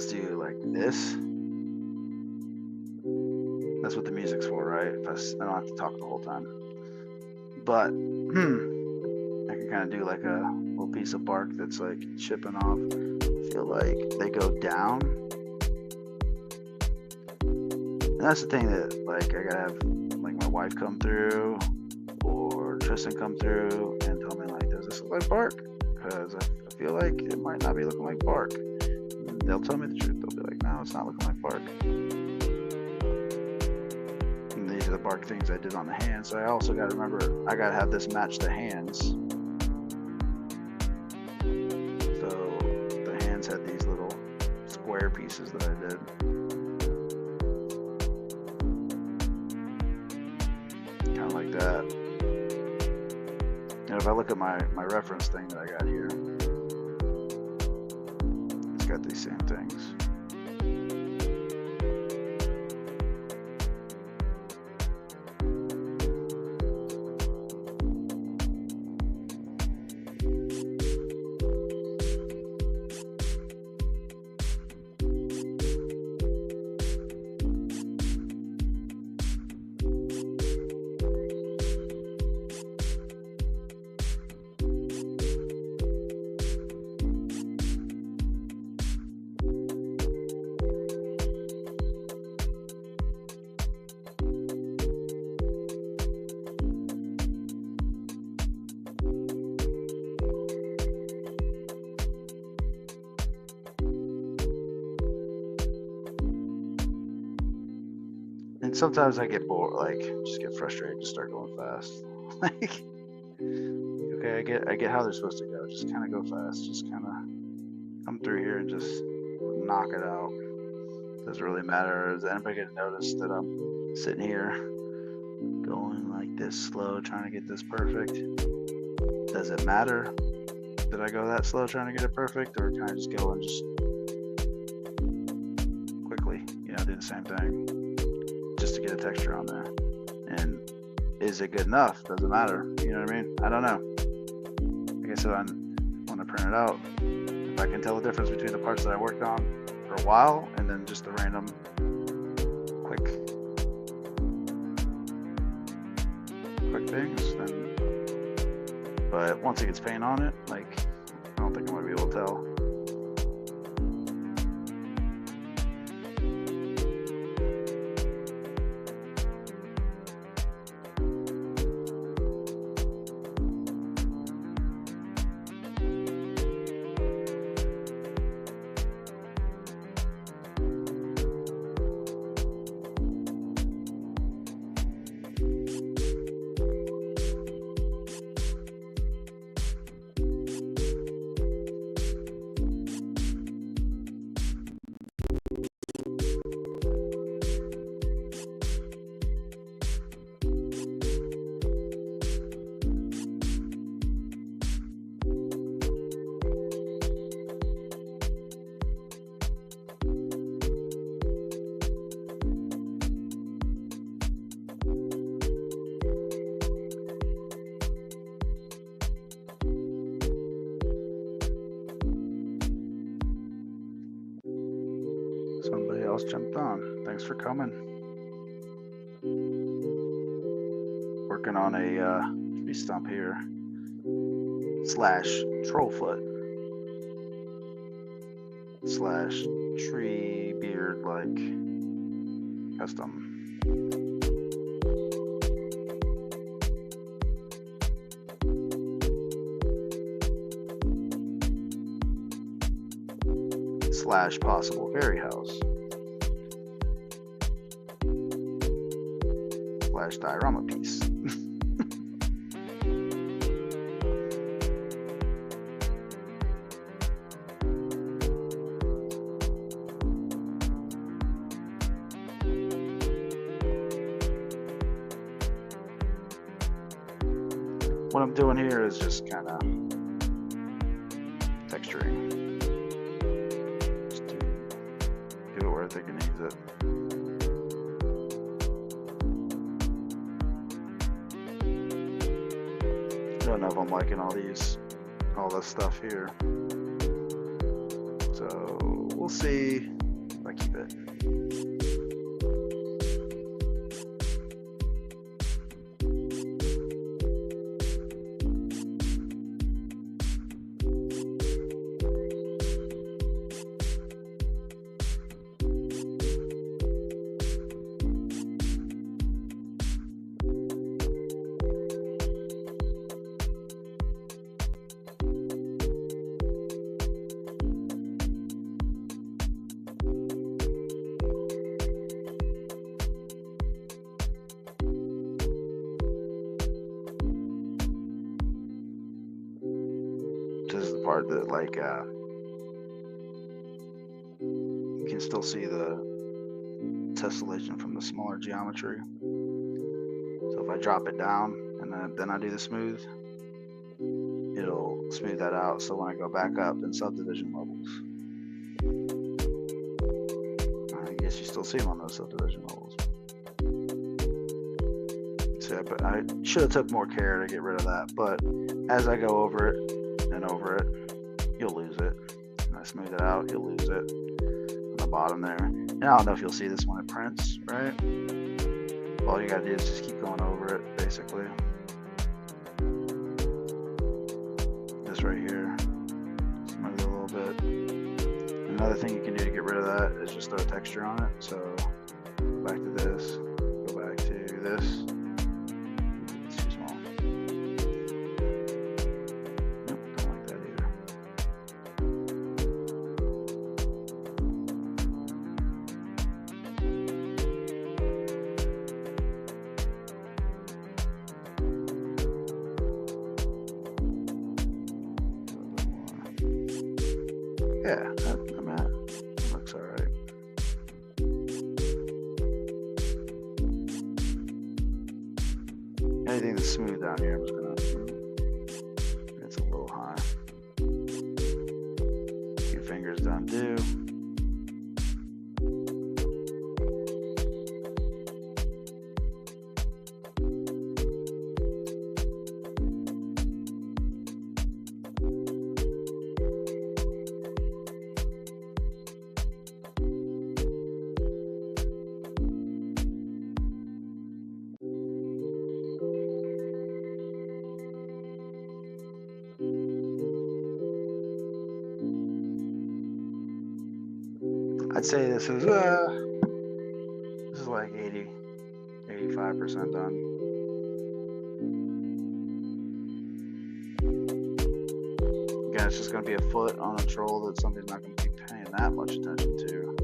let's do like this. That's what the music's for, right? If I don't have to talk the whole time. But I can kind of do like a little piece of bark that's like chipping off. I feel like they go down. And that's the thing that like I gotta have like my wife come through or Tristan come through and tell me like, does this look like bark? Because I feel like it might not be looking like bark. And they'll tell me the truth. They'll be like, no, it's not looking like bark. And these are the bark things I did on the hands. So I also got to remember, I got to have this match the hands. So the hands had these little square pieces that I did. Kind of like that. And if I look at my reference thing that I got here, it's got these same things. And sometimes I get bored, like just get frustrated, just start going fast. Like, okay, I get how they're supposed to go. Just kind of go fast. Just kind of come through here and just knock it out. Doesn't really matter. Is anybody gonna notice that I'm sitting here going like this slow, trying to get this perfect? Does it matter that I go that slow trying to get it perfect, or can I just go and just quickly, do the same thing? Just to get a texture on there. And is it good enough? Doesn't matter. You know what I mean? I don't know. Like I said, when I print it out, if I can tell the difference between the parts that I worked on for a while and then just the random quick things, then. But once it gets paint on it, like, I don't think I'm gonna be able to tell. Somebody else jumped on. Thanks for coming. Working on a tree stump here / trollfoot / tree beard like custom. / possible fairy house / diorama piece. What I'm doing here is just kind of texturing. Where I think it needs it. I don't know if I'm liking all this stuff here. So we'll see if I keep it. This is the part that, like, you can still see the tessellation from the smaller geometry. So if I drop it down and then I do the smooth, it'll smooth that out. So when I go back up in subdivision levels, I guess you still see them on those subdivision levels. So, but I should have took more care to get rid of that. But as I go over it and over it, you'll lose it. When I smooth it out, you'll lose it on the bottom there. And I don't know if you'll see this when it prints, right? All you gotta do is just keep going over it, basically. This right here, smooth it a little bit. Another thing you can do to get rid of that is just throw texture on it. So back to this, go back to this. It's too small. Nope, don't like that either. Yeah, that looks all right. Anything that's smooth down here, I'm just gonna. It's a little high. Your fingers to undo. I'd say this is like 85% done. Again, it's just going to be a foot on a troll that somebody's not going to be paying that much attention to.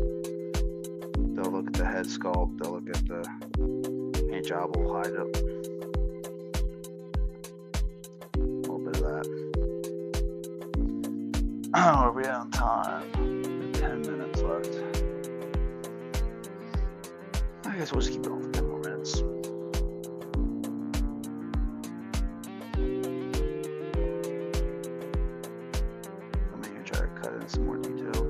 They'll look at the head sculpt, they'll look at the paint job, will hide it. A little bit of that. Oh, are we out on time? 10 minutes left. I guess we'll just keep going for 10 more minutes. I'm gonna try to cut in some more detail.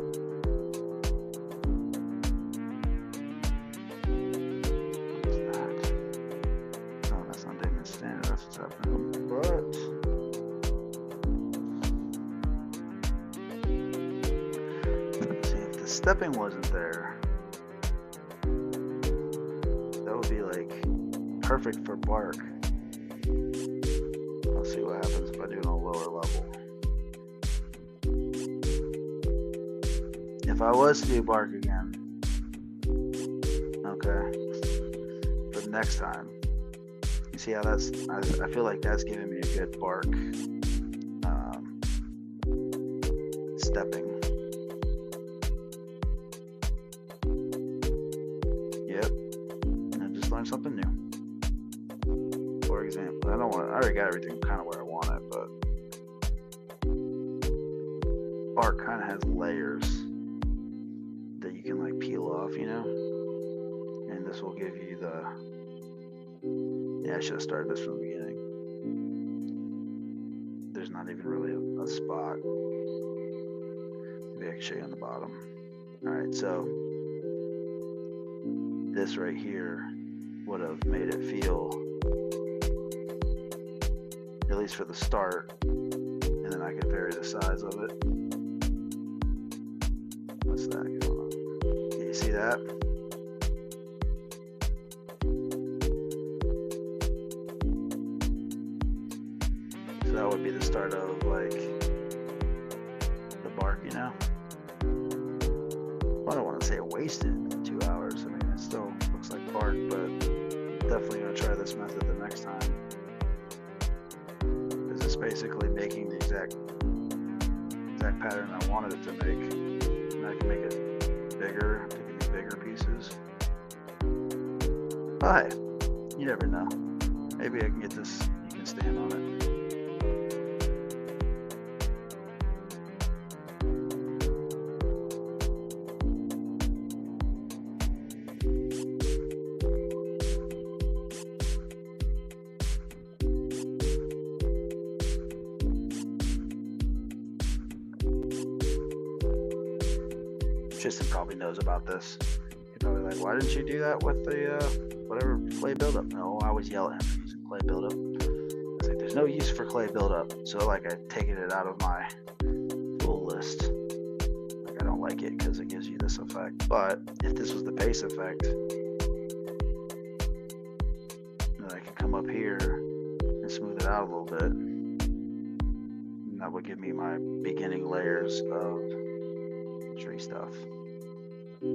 What's that? Oh, that's not Damon Standard, that's what's happening. But stepping wasn't there, that would be like perfect for bark. Let's see what happens if I do it on a lower level. If I was to do bark again, okay, for the next time, you see how that's, I feel like that's giving me a good bark stepping. Something new. For example, I already got everything kind of where I want it, but bark kind of has layers that you can like peel off, you know? And this will give you the, yeah, I should have started this from the beginning. There's not even really a spot. Maybe I can show you on the bottom. Alright, so this right here would have made it feel, at least for the start, and then I could vary the size of it. What's that going on? Do you see that? So that would be the start of like the bark, you know? I don't want to say wasted 2 hours. I mean, it still looks like bark, but definitely gonna try this method the next time. Because it's basically making the exact pattern I wanted it to make. And I can make it bigger, taking these bigger pieces. But hey, you never know. Maybe I can get this, you can stand on it. Tristan probably knows about this. He's probably like, why didn't you do that with the whatever clay buildup? No, I always yell at him for using clay buildup. I was like, there's no use for clay buildup. So like I've taken it out of my tool list. Like I don't like it because it gives you this effect. But if this was the base effect, then I could come up here and smooth it out a little bit. And that would give me my beginning layers of tree stuff. Do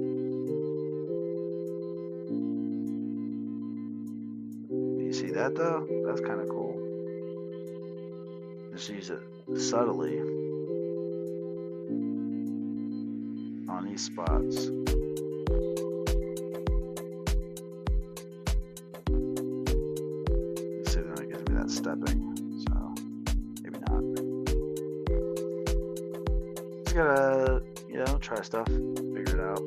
you see that though? That's kind of cool. Just use it subtly on these spots. See, then it gives me that stepping. So maybe not. Just gotta, you know, try stuff, figure it out.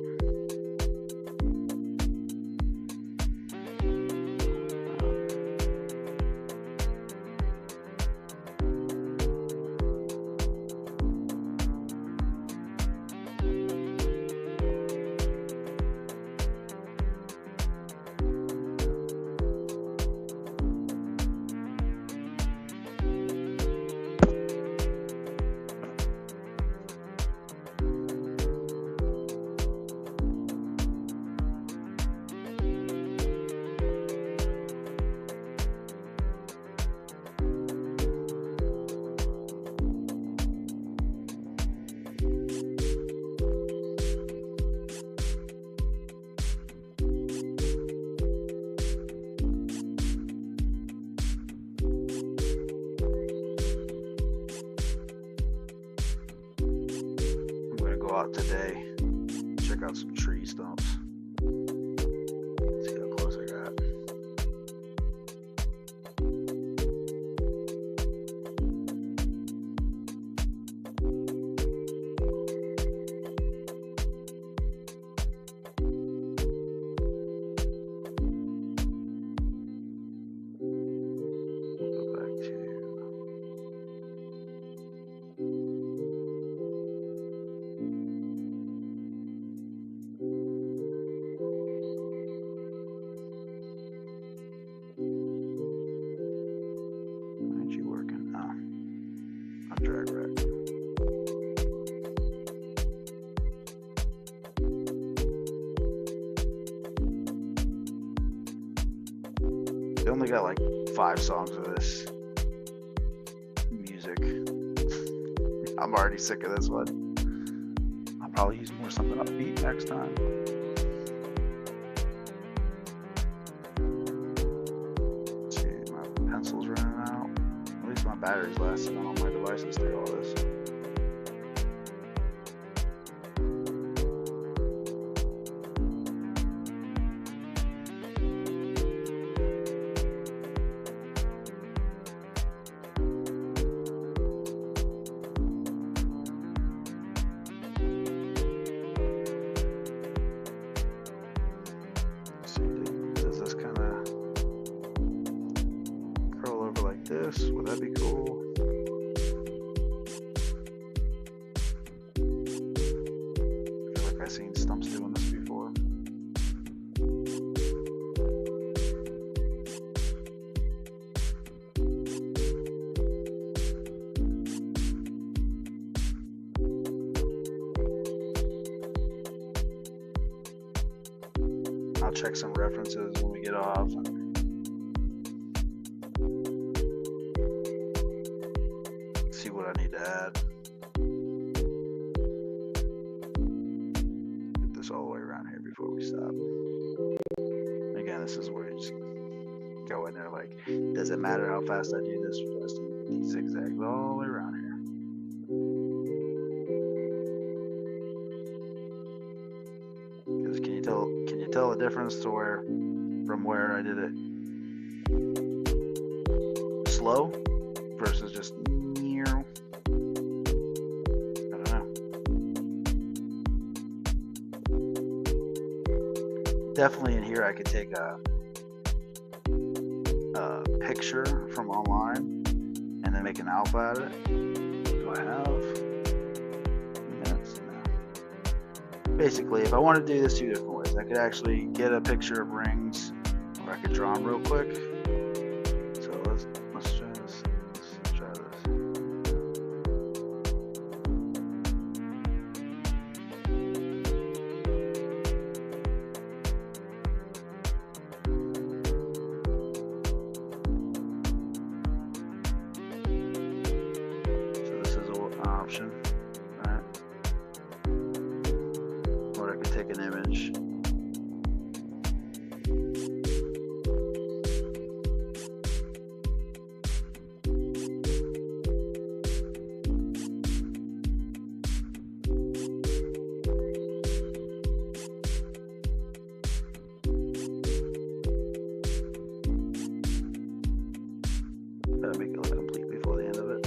Out today, check out some tree stumps. See how close I got. Go back to drag rack. They only got like 5 songs of this music. I'm already sick of this one. I'll probably use more something upbeat next time. Let's see, my pencil's running out. At least my battery's lasting on all my devices through all this. Does this kind of curl over like this? Would that be cool? I feel like I've seen stumps doing this before. I'll check some references when we get off. See what I need to add. Get this all the way around here before we stop. Again, this is where you just go in there like, does it matter how fast I do this? Just these zigzags all the way around here. Because can you tell the difference to where from where I did it slow versus just near? I don't know. Definitely in here I could take a picture from online and then make an alpha out of it. Do I have minutes? No. Basically, if I want to do this two different ways, I could actually get a picture of rings, or I could draw them real quick. So let's try this. Let's try this. So this is an option, right? Or I could take an image. Gotta make it look complete before the end of it.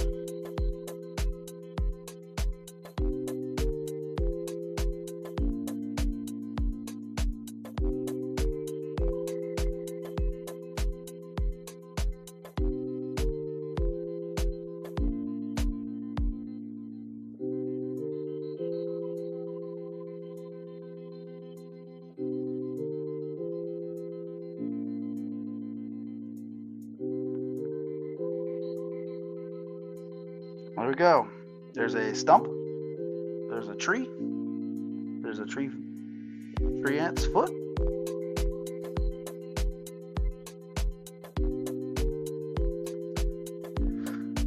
There we go. There's a stump. There's a tree. There's a tree ant's foot.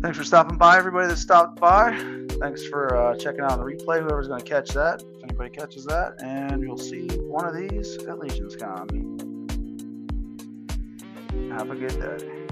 Thanks for stopping by, everybody that stopped by. Thanks for checking out the replay, whoever's going to catch that, if anybody catches that. And you'll see one of these at LegionsCon. Have a good day.